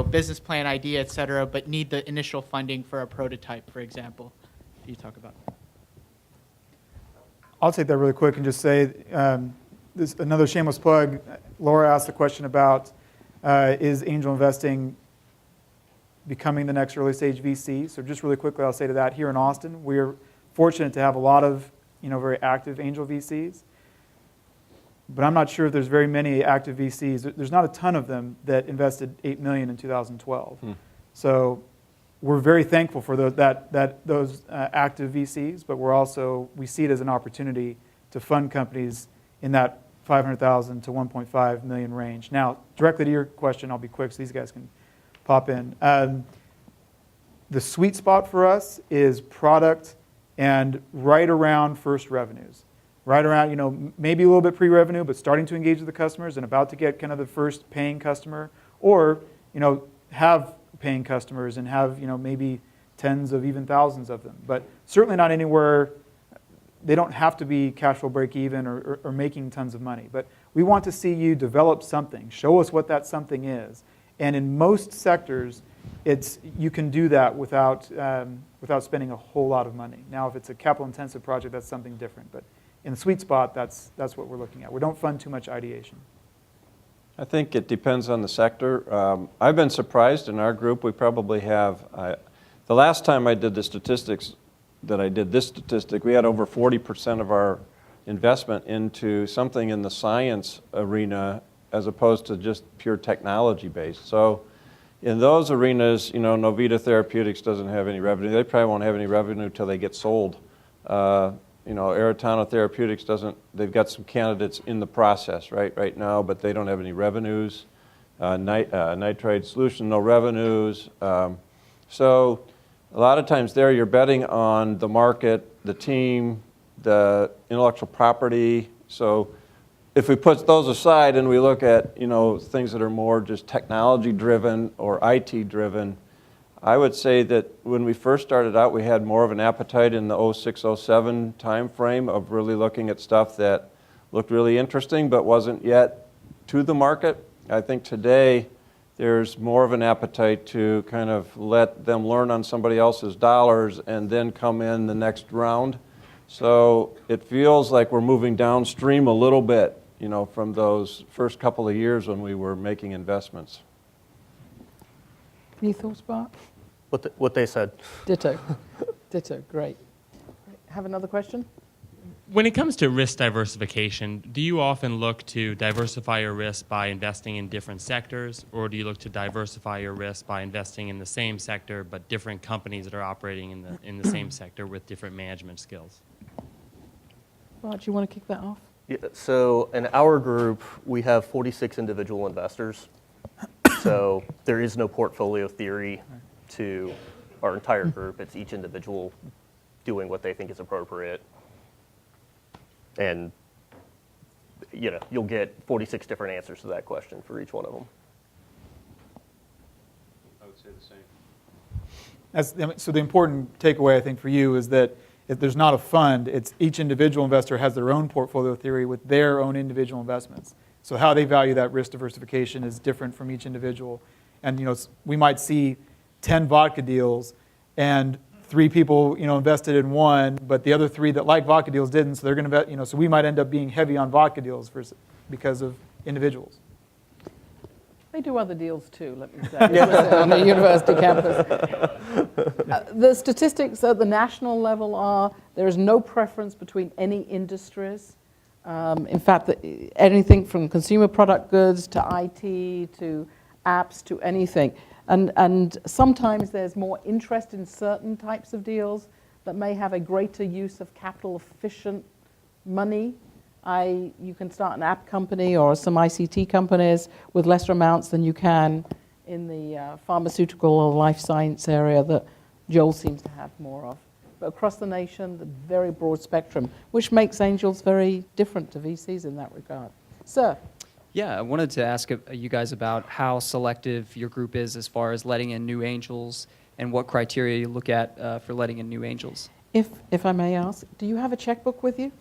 business plan idea, et cetera, but need the initial funding for a prototype, for example? Can you talk about that? I'll take that really quick and just say, this another shameless plug. Laura asked a question about, is angel investing becoming the next early stage VC? So just really quickly, I'll say to that, here in Austin, we're fortunate to have a lot of, very active angel VCs. But I'm not sure if there's very many active VCs. There's not a ton of them that invested $8 million in 2012. So we're very thankful for those active VCs, but we see it as an opportunity to fund companies in that 500,000 to 1.5 million range. Now, directly to your question, I'll be quick so these guys can pop in. The sweet spot for us is product and right around first revenues. Right around, maybe a little bit pre-revenue, but starting to engage with the customers and about to get kind of the first paying customer, or, have paying customers and have, maybe tens of even thousands of them. But certainly not anywhere, they don't have to be cash flow break even or making tons of money. But we want to see you develop something, show us what that something is. And in most sectors, you can do that without spending a whole lot of money. Now, if it's a capital intensive project, that's something different. But in the sweet spot, that's what we're looking at. We don't fund too much ideation. I think it depends on the sector. I've been surprised in our group. We probably have, the last time I did the statistics, we had over 40% of our investment into something in the science arena as opposed to just pure technology based. So in those arenas, Novita Therapeutics doesn't have any revenue. They probably won't have any revenue until they get sold. Aratana Therapeutics they've got some candidates in the process right now, but they don't have any revenues. Nitride Solution, no revenues. So a lot of times there you're betting on the market, the team, the intellectual property. So if we put those aside and we look at things that are more just technology driven or IT driven, I would say that when we first started out, we had more of an appetite in the 06, 07 time frame of really looking at stuff that looked really interesting but wasn't yet to the market. I think today there's more of an appetite to kind of let them learn on somebody else's dollars and then come in the next round. So it feels like we're moving downstream a little bit, from those first couple of years when we were making investments. Any thoughts, Bart? What they said. Ditto. Ditto. Great. Have another question? When it comes to risk diversification, do you often look to diversify your risk by investing in different sectors, or do you look to diversify your risk by investing in the same sector but different companies that are operating in the same sector with different management skills? Bart, do you want to kick that off? Yeah, so in our group, we have 46 individual investors. So there is no portfolio theory to our entire group. It's each individual doing what they think is appropriate. And you'll get 46 different answers to that question for each one of them. I would say the same. So the important takeaway, I think, for you is that if there's not a fund, it's each individual investor has their own portfolio theory with their own individual investments. So how they value that risk diversification is different from each individual. And we might see 10 vodka deals, and 3 people invested in one, but the other 3 that like vodka deals didn't. So they're going to so we might end up being heavy on vodka deals because of individuals. They do other deals too, let me say, on the university campus. The statistics at the national level are there is no preference between any industries. In fact, anything from consumer product goods to IT to apps to anything. And sometimes there's more interest in certain types of deals that may have a greater use of capital efficient money. You can start an app company or some ICT companies with lesser amounts than you can in the pharmaceutical or life science area that Joel seems to have more of. But across the nation, the very broad spectrum, which makes angels very different to VCs in that regard. Sir? Yeah, I wanted to ask you guys about how selective your group is as far as letting in new angels and what criteria you look at for letting in new angels. If I may ask, do you have a checkbook with you?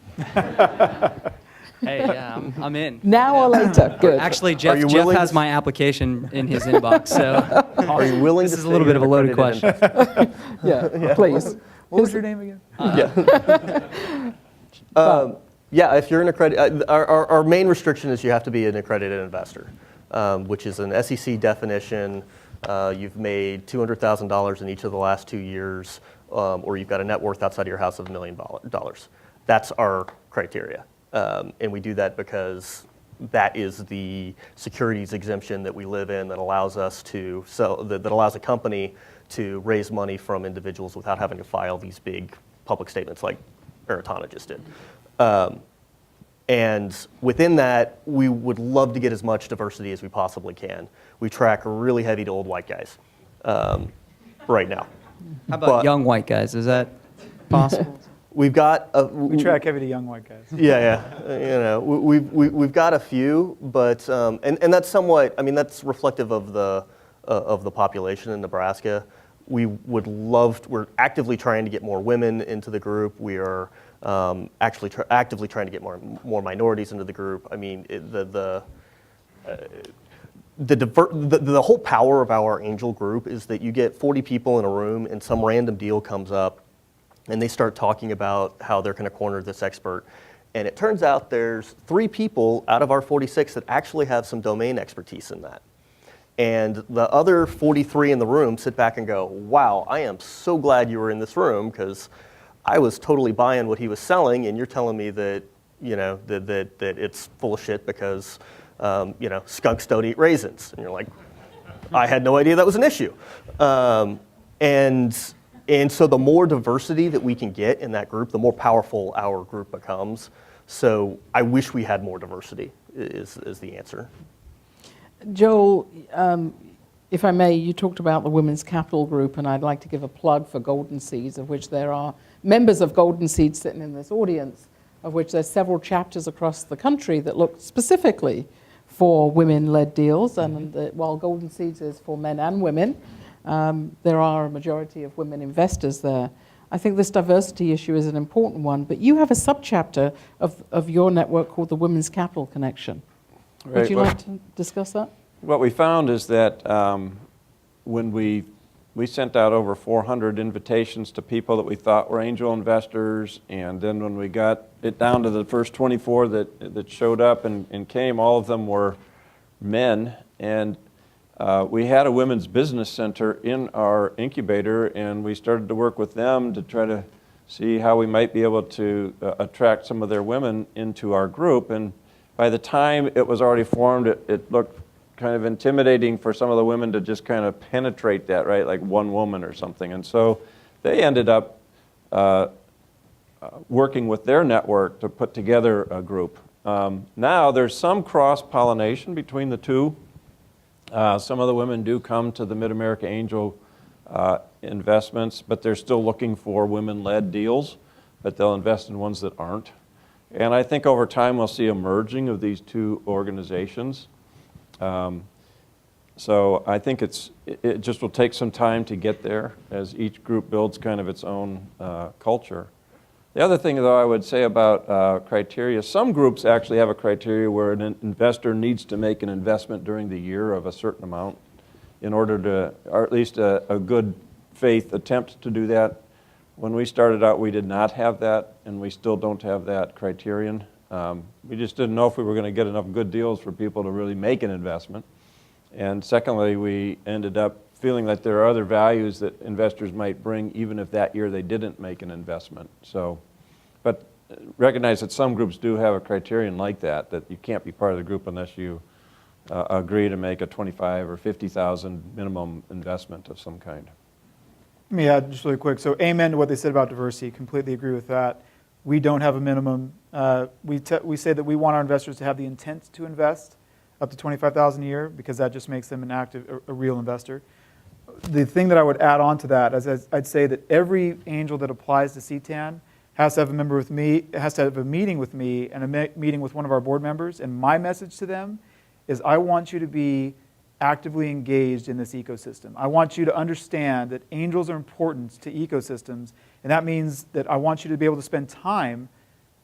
Hey, yeah, I'm in. Now or later? Good. Actually, Jeff willing has my application in his inbox, so Are you willing this to is a stay little bit of a an loaded accredited question. Yeah, please. What was your name again? Yeah, if you're an accredited, our main restriction is you have to be an accredited investor, which is an SEC definition. You've made $200,000 in each of the last 2 years, or you've got a net worth outside of your house of $1 million. That's our criteria. And we do that because that is the securities exemption that we live in that allows us to sell, that allows a company to raise money from individuals without having to file these big public statements like Aratana just did. And within that, we would love to get as much diversity as we possibly can. We track really heavy to old white guys right now. How about young white guys? Is that possible? We've got We track heavy to young white guys. Yeah. You know, we've got a few, but and that's somewhat. I mean, that's reflective of the population in Nebraska. We would love. We're actively trying to get more women into the group. We are actually actively trying to get more minorities into the group. I mean, the whole power of our angel group is that you get 40 people in a room and some random deal comes up and they start talking about how they're going to corner this expert. And it turns out there's 3 people out of our 46 that actually have some domain expertise in that. And the other 43 in the room sit back and go, wow, I am so glad you were in this room because I was totally buying what he was selling and you're telling me that, you know, that it's full of shit because, you know, skunks don't eat raisins. And you're like, I had no idea that was an issue. And so the more diversity that we can get in that group, the more powerful our group becomes. So I wish we had more diversity is the answer. Joel, if I may, you talked about the Women's Capital Group, and I'd like to give a plug for Golden Seeds, of which there are members of Golden Seeds sitting in this audience, of which there's several chapters across the country that look specifically for women-led deals. And while Golden Seeds is for men and women, there are a majority of women investors there. I think this diversity issue is an important one, but you have a subchapter of your network called the Women's Capital Connection. Right, Would you like to discuss that? What we found is that when we sent out over 400 invitations to people that we thought were angel investors, and then when we got it down to the first 24 that showed up and came, all of them were men. And we had a women's business center in our incubator, and we started to work with them to try to see how we might be able to attract some of their women into our group. And by the time it was already formed, it looked kind of intimidating for some of the women to just kind of penetrate that, right, like one woman or something. And so they ended up working with their network to put together a group. Now there's some cross-pollination between the two. Some of the women do come to the Mid-America Angel investments, but they're still looking for women-led deals, but they'll invest in ones that aren't. And I think over time we'll see a merging of these two organizations. So I think it just will take some time to get there as each group builds kind of its own culture. The other thing, though, I would say about criteria, some groups actually have a criteria where an investor needs to make an investment during the year of a certain amount in order to, or at least a good faith attempt to do that. When we started out, we did not have that, and we still don't have that criterion. We just didn't know if we were going to get enough good deals for people to really make an investment. And secondly, we ended up feeling that there are other values that investors might bring even if that year they didn't make an investment. So, but recognize that some groups do have a criterion like that, that you can't be part of the group unless you agree to make a 25 or 50,000 minimum investment of some kind. Let me add just really quick. So amen to what they said about diversity. Completely agree with that. We don't have a minimum. We say that we want our investors to have the intent to invest up to $25,000 a year because that just makes them an active, a real investor. The thing that I would add on to that is I'd say that every angel that applies to CTAN has to have a member with me, has to have a meeting with me and a meeting with one of our board members. And my message to them is I want you to be actively engaged in this ecosystem. I want you to understand that angels are important to ecosystems, and that means that I want you to be able to spend time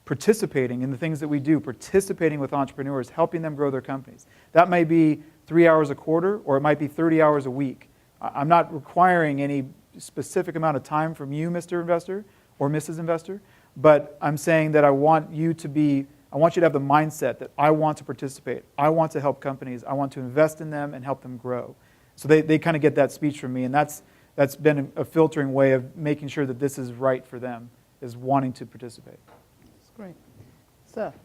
participating in the things that we do, participating with entrepreneurs, helping them grow their companies. That may be 3 hours a quarter, or it might be 30 hours a week. I'm not requiring any specific amount of time from you, Mr. Investor or Mrs. Investor, but I'm saying that I want you to have the mindset that I want to participate. I want to help companies. I want to invest in them and help them grow. So they kind of get that speech from me, and that's been a filtering way of making sure that this is right for them, is wanting to participate. That's great. Seth?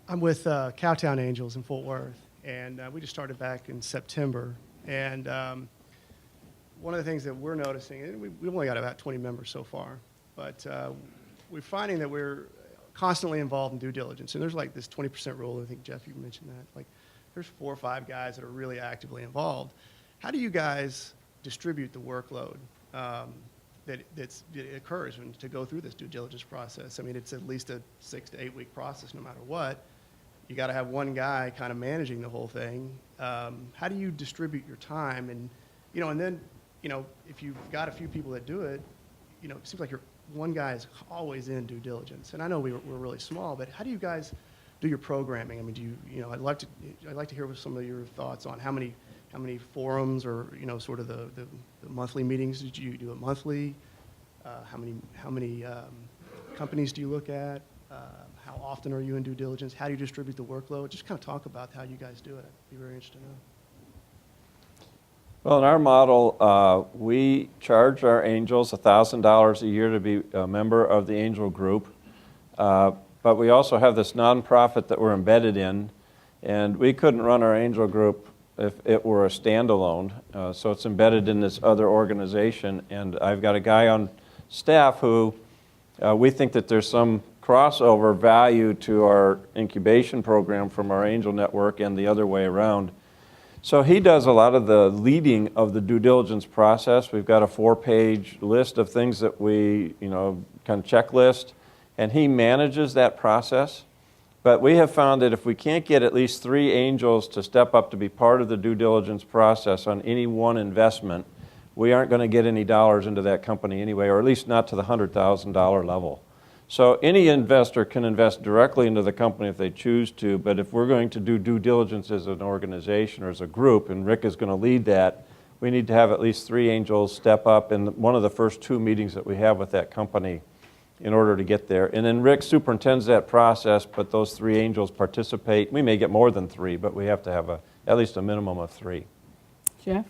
I'm with Cowtown Angels in Fort Worth, and we just started back in September. And one of the things that we're noticing, and we've only got about 20 members so far, but we're finding that we're constantly involved in due diligence. And there's like this 20% rule. I think, Jeff, you mentioned that. Like, there's 4 or 5 guys that are really actively involved. How do you guys distribute the workload that occurs to go through this due diligence process? I mean, it's at least a 6 to 8 week process no matter what. You got to have one guy kind of managing the whole thing. How do you distribute your time? And, and then, if you've got a few people that do it, it seems like one guy is always in due diligence. And I know we're really small, but how do you guys do your programming? I mean, I'd like to hear some of your thoughts on how many forums or, sort of the monthly meetings did you do it monthly? How many companies do you look at? How often are you in due diligence? How do you distribute the workload? Just kind of talk about how you guys do it. I'd be very interested to know. Well, in our model, we charge our angels $1,000 a year to be a member of the angel group. But we also have this nonprofit that we're embedded in, and we couldn't run our angel group if it were a standalone. So it's embedded in this other organization, and I've got a guy on staff who we think that there's some crossover value to our incubation program from our angel network and the other way around. So he does a lot of the leading of the due diligence process. We've got a 4-page list of things that we, kind of checklist, and he manages that process. But we have found that if we can't get at least 3 angels to step up to be part of the due diligence process on any one investment, we aren't going to get any dollars into that company anyway, or at least not to the $100,000 level. So any investor can invest directly into the company if they choose to, but if we're going to do due diligence as an organization or as a group, and Rick is going to lead that, we need to have at least 3 angels step up in one of the first 2 meetings that we have with that company in order to get there. And then Rick superintends that process, but those 3 angels participate. We may get more than 3, but we have to have at least a minimum of 3. Jeff?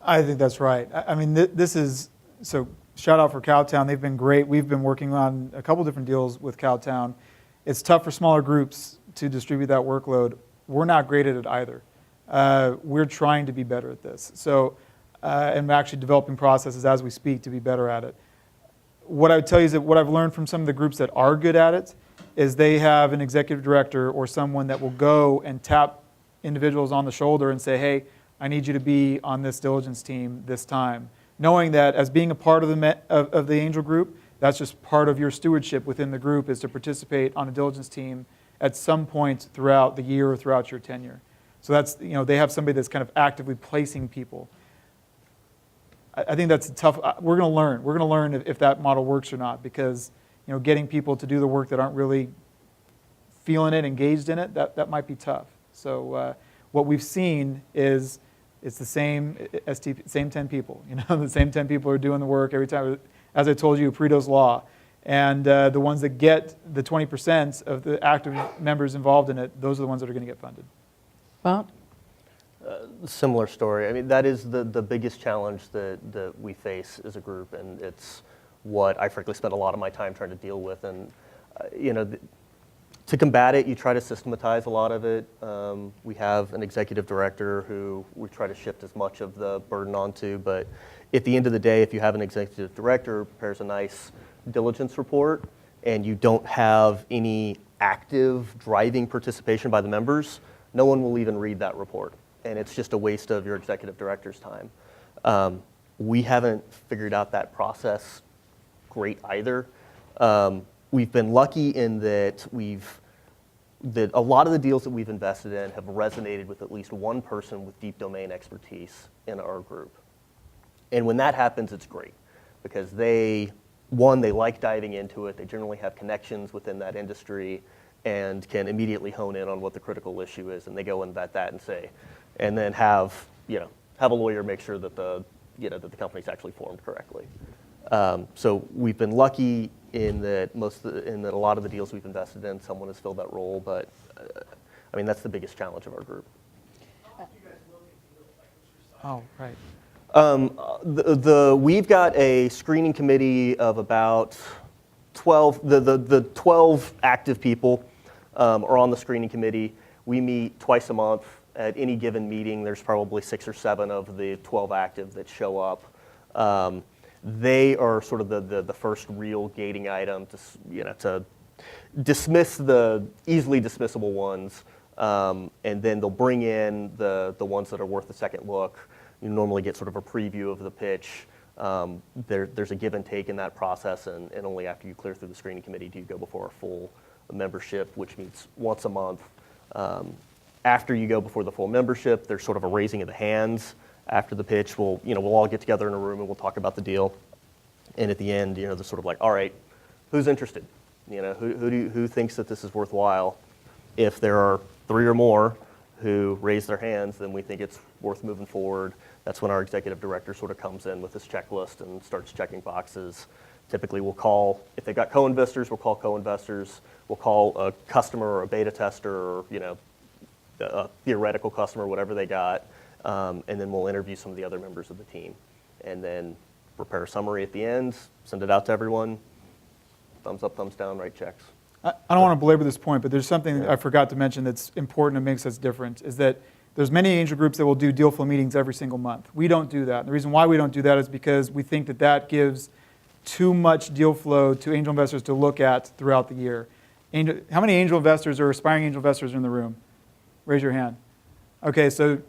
I think that's right. I mean, this is, so shout out for Cowtown. They've been great. We've been working on a couple different deals with Cowtown. It's tough for smaller groups to distribute that workload. We're not great at it either. We're trying to be better at this. So, and we're actually developing processes as we speak to be better at it. What I would tell you is that what I've learned from some of the groups that are good at it is they have an executive director or someone that will go and tap individuals on the shoulder and say, hey, I need you to be on this diligence team this time. Knowing that as being a part of the angel group, that's just part of your stewardship within the group is to participate on a diligence team at some point throughout the year or throughout your tenure. So that's, they have somebody that's kind of actively placing people. I think that's tough. We're going to learn. We're going to learn if that model works or not, because getting people to do the work that aren't really feeling it, engaged in it, that might be tough. So what we've seen is it's the same 10 people. The same 10 people are doing the work every time. As I told you, Pareto's Law. And the ones that get the 20% of the active members involved in it, those are the ones that are going to get funded. Bart? Similar story. I mean, that is the biggest challenge that we face as a group, and it's what I frankly spend a lot of my time trying to deal with. And to combat it, you try to systematize a lot of it. We have an executive director who we try to shift as much of the burden onto, but at the end of the day, if you have an executive director who prepares a nice diligence report and you don't have any active driving participation by the members, no one will even read that report. And it's just a waste of your executive director's time. We haven't figured out that process great either. We've been lucky in that a lot of the deals that we've invested in have resonated with at least one person with deep domain expertise in our group. And when that happens, it's great because they like diving into it. They generally have connections within that industry and can immediately hone in on what the critical issue is, and they go and vet that and then have a lawyer make sure that the company's actually formed correctly. So we've been lucky in that a lot of the deals we've invested in, someone has filled that role, but that's the biggest challenge of our group. Oh, right. We've got a screening committee of about 12. The 12 active people are on the screening committee. We meet twice a month. At any given meeting, there's probably 6 or 7 of the 12 active that show up. They are sort of the first real gating item to dismiss the easily dismissible ones, and then they'll bring in the ones that are worth a second look. You normally get sort of a preview of the pitch. There's a give and take in that process, and only after you clear through the screening committee do you go before a full membership, which meets once a month. After you go before the full membership, there's sort of a raising of the hands. After the pitch, we'll all get together in a room and we'll talk about the deal. And at the end, they're sort of like, all right, who's interested? Who thinks that this is worthwhile? If there are 3 or more who raise their hands, then we think it's worth moving forward. That's when our executive director sort of comes in with this checklist and starts checking boxes. Typically, we'll call, if they've got co-investors, we'll call co-investors. We'll call a customer or a beta tester or a theoretical customer, whatever they got. And then we'll interview some of the other members of the team. And then prepare a summary at the end, send it out to everyone. Thumbs up, thumbs down, write checks. I don't want to belabor this point, but there's something I forgot to mention that's important and makes us different, is that there's many angel groups that will do deal flow meetings every single month. We don't do that. And the reason why we don't do that is because we think that gives too much deal flow to angel investors to look at throughout the year. How many angel investors or aspiring angel investors are in the room? Raise your hand. Okay, so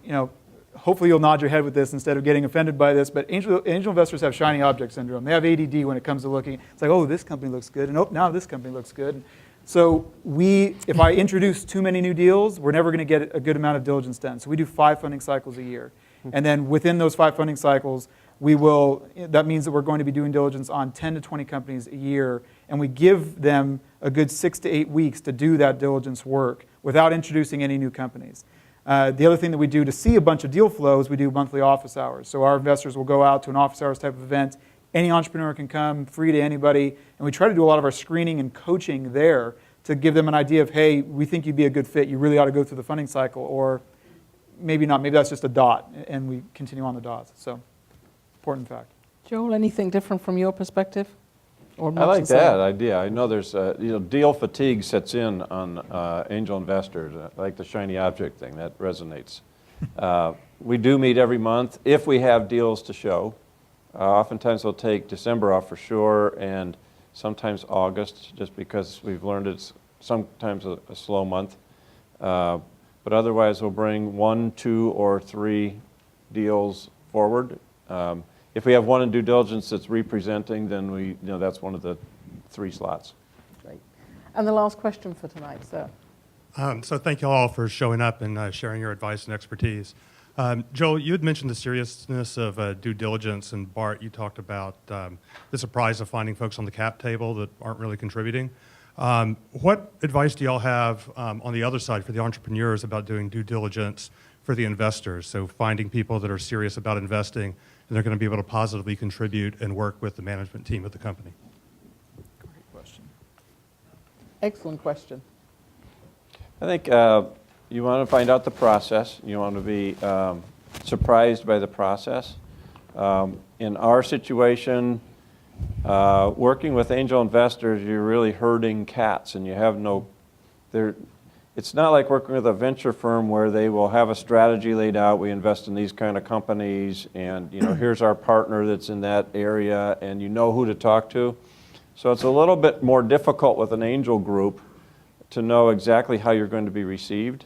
hopefully you'll nod your head with this instead of getting offended by this, but angel investors have shiny object syndrome. They have ADD when it comes to looking. It's like, oh, this company looks good, and oh, now this company looks good. So if I introduce too many new deals, we're never going to get a good amount of diligence done. So we do 5 funding cycles a year. And then within those 5 funding cycles, that means that we're going to be doing diligence on 10 to 20 companies a year, and we give them a good 6 to 8 weeks to do that diligence work without introducing any new companies. The other thing that we do to see a bunch of deal flows, we do monthly office hours. So our investors will go out to an office hours type of event. Any entrepreneur can come, free to anybody. And we try to do a lot of our screening and coaching there to give them an idea of, hey, we think you'd be a good fit. You really ought to go through the funding cycle. Or maybe not. Maybe that's just a dot. And we continue on the dots. So important fact. Joel, anything different from your perspective? Or I like that idea. I know there's deal fatigue sets in on angel investors. I like the shiny object thing. That resonates. We do meet every month if we have deals to show. Oftentimes we'll take December off for sure, and sometimes August, just because we've learned it's sometimes a slow month. But otherwise we'll bring 1, 2, or 3 deals forward. If we have one in due diligence that's representing, then that's one of the 3 slots. Great. And the last question for tonight, sir. So thank you all for showing up and sharing your advice and expertise. Joel, you had mentioned the seriousness of due diligence, and Bart, you talked about the surprise of finding folks on the cap table that aren't really contributing. What advice do y'all have on the other side for the entrepreneurs about doing due diligence for the investors? So finding people that are serious about investing and they're going to be able to positively contribute and work with the management team of the company. Great question. Excellent question. I think you want to find out the process. You want to be surprised by the process. In our situation, Working with angel investors, you're really herding cats, and you have no, it's not like working with a venture firm where they will have a strategy laid out. We invest in these kind of companies, and here's our partner that's in that area, and you know who to talk to. So it's a little bit more difficult with an angel group to know exactly how you're going to be received.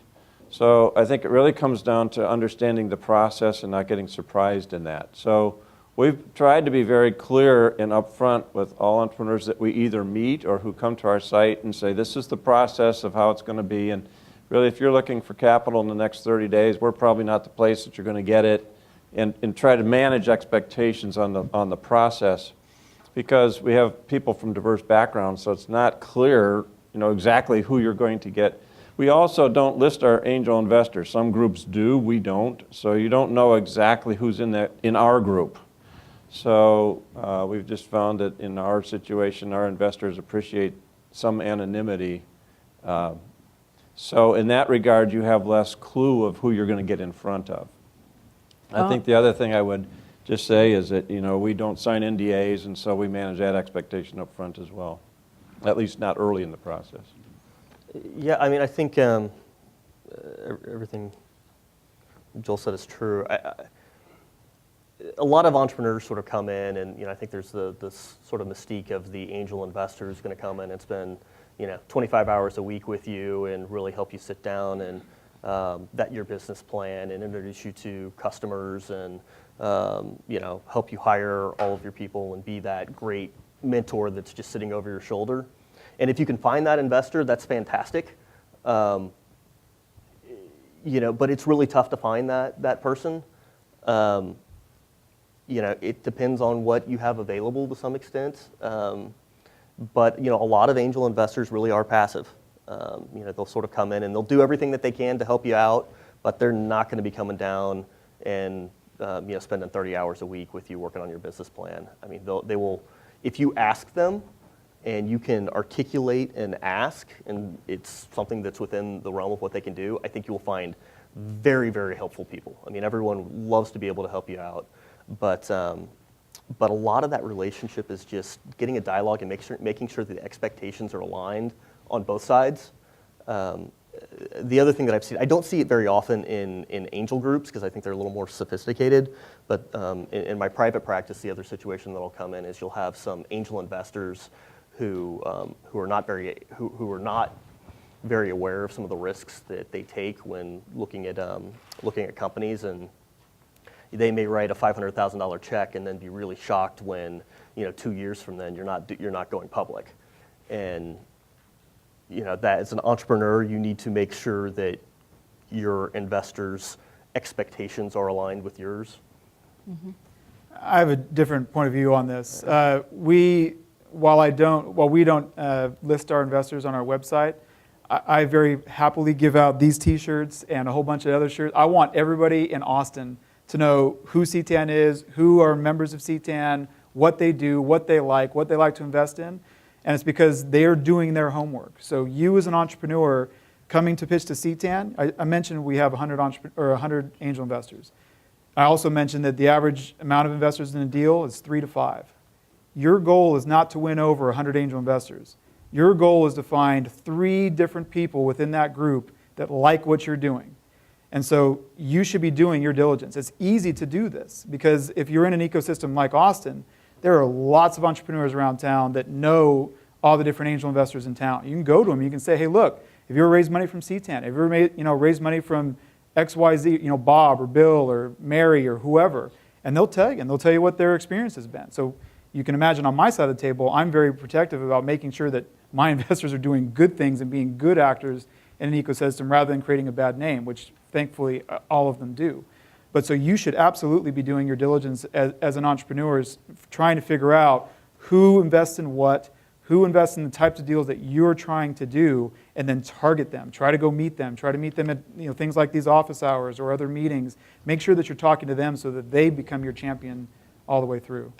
So I think it really comes down to understanding the process and not getting surprised in that. So we've tried to be very clear and upfront with all entrepreneurs that we either meet or who come to our site and say, this is the process of how it's going to be. And really, if you're looking for capital in the next 30 days, we're probably not the place that you're going to get it. And try to manage expectations on the process, because we have people from diverse backgrounds, so it's not clear exactly who you're going to get. We also don't list our angel investors. Some groups do, we don't. So you don't know exactly who's in our group. So we've just found that in our situation, our investors appreciate some anonymity. So in that regard, you have less clue of who you're going to get in front of. I think the other thing I would just say is that we don't sign NDAs, and so we manage that expectation up front as well, at least not early in the process. Yeah, I mean, I think everything Joel said is true. A lot of entrepreneurs sort of come in, and I think there's this sort of mystique of the angel investor who's going to come in and spend 25 hours a week with you and really help you sit down and vet your business plan and introduce you to customers and help you hire all of your people and be that great mentor that's just sitting over your shoulder. And if you can find that investor, that's fantastic. But it's really tough to find that person. It depends on what you have available to some extent. But a lot of angel investors really are passive. They'll sort of come in and they'll do everything that they can to help you out, but they're not going to be coming down and spending 30 hours a week with you working on your business plan. I mean, they will, if you ask them and you can articulate and ask, and it's something that's within the realm of what they can do, I think you will find very, very helpful people. I mean, everyone loves to be able to help you out, but a lot of that relationship is just getting a dialogue and making sure that the expectations are aligned on both sides. The other thing that I've seen, I don't see it very often in angel groups because I think they're a little more sophisticated, but in my private practice, the other situation that'll come in is you'll have some angel investors who are not very aware of some of the risks that they take when looking at companies, and they may write a $500,000 check and then be really shocked when 2 years from then you're not going public. And that as an entrepreneur, you need to make sure that your investors' expectations are aligned with yours. Mm-hmm. I have a different point of view on this. While we don't list our investors on our website, I very happily give out these T-shirts and a whole bunch of other shirts. I want everybody in Austin to know who CTAN is, who are members of CTAN, what they do, what they like to invest in. And it's because they're doing their homework. So you as an entrepreneur coming to pitch to CTAN, I mentioned we have 100 angel investors. I also mentioned that the average amount of investors in a deal is 3 to 5. Your goal is not to win over 100 angel investors. Your goal is to find 3 different people within that group that like what you're doing. And so you should be doing your diligence. It's easy to do this because if you're in an ecosystem like Austin, there are lots of entrepreneurs around town that know all the different angel investors in town. You can go to them. You can say, hey, look, have you ever raised money from CTAN? Have you ever raised money from XYZ, Bob or Bill or Mary or whoever? And they'll tell you. And they'll tell you what their experience has been. So you can imagine on my side of the table, I'm very protective about making sure that my investors are doing good things and being good actors in an ecosystem rather than creating a bad name, which thankfully all of them do. But so you should absolutely be doing your diligence as an entrepreneur, is trying to figure out who invests in what, who invests in the types of deals that you're trying to do, and then target them. Try to go meet them. Try to meet them at things like these office hours or other meetings. Make sure that you're talking to them so that they become your champion all the way through.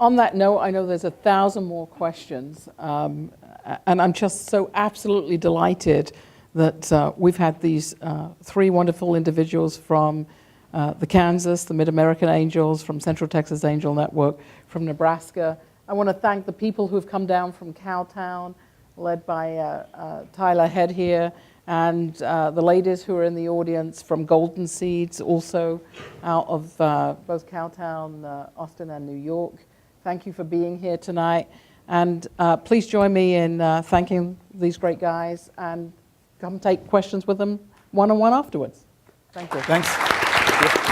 On that note, I know there's 1,000 more questions, and I'm just so absolutely delighted that we've had these 3 wonderful individuals from the Kansas, the Mid-American Angels, from Central Texas Angel Network, from Nebraska, I want to thank the people who have come down from Cowtown, led by Tyler Head here, and the ladies who are in the audience from Golden Seeds, also out of both Cowtown, Austin, and New York. Thank you for being here tonight. And please join me in thanking these great guys, and come take questions with them one-on-one afterwards. Thank you. Thanks.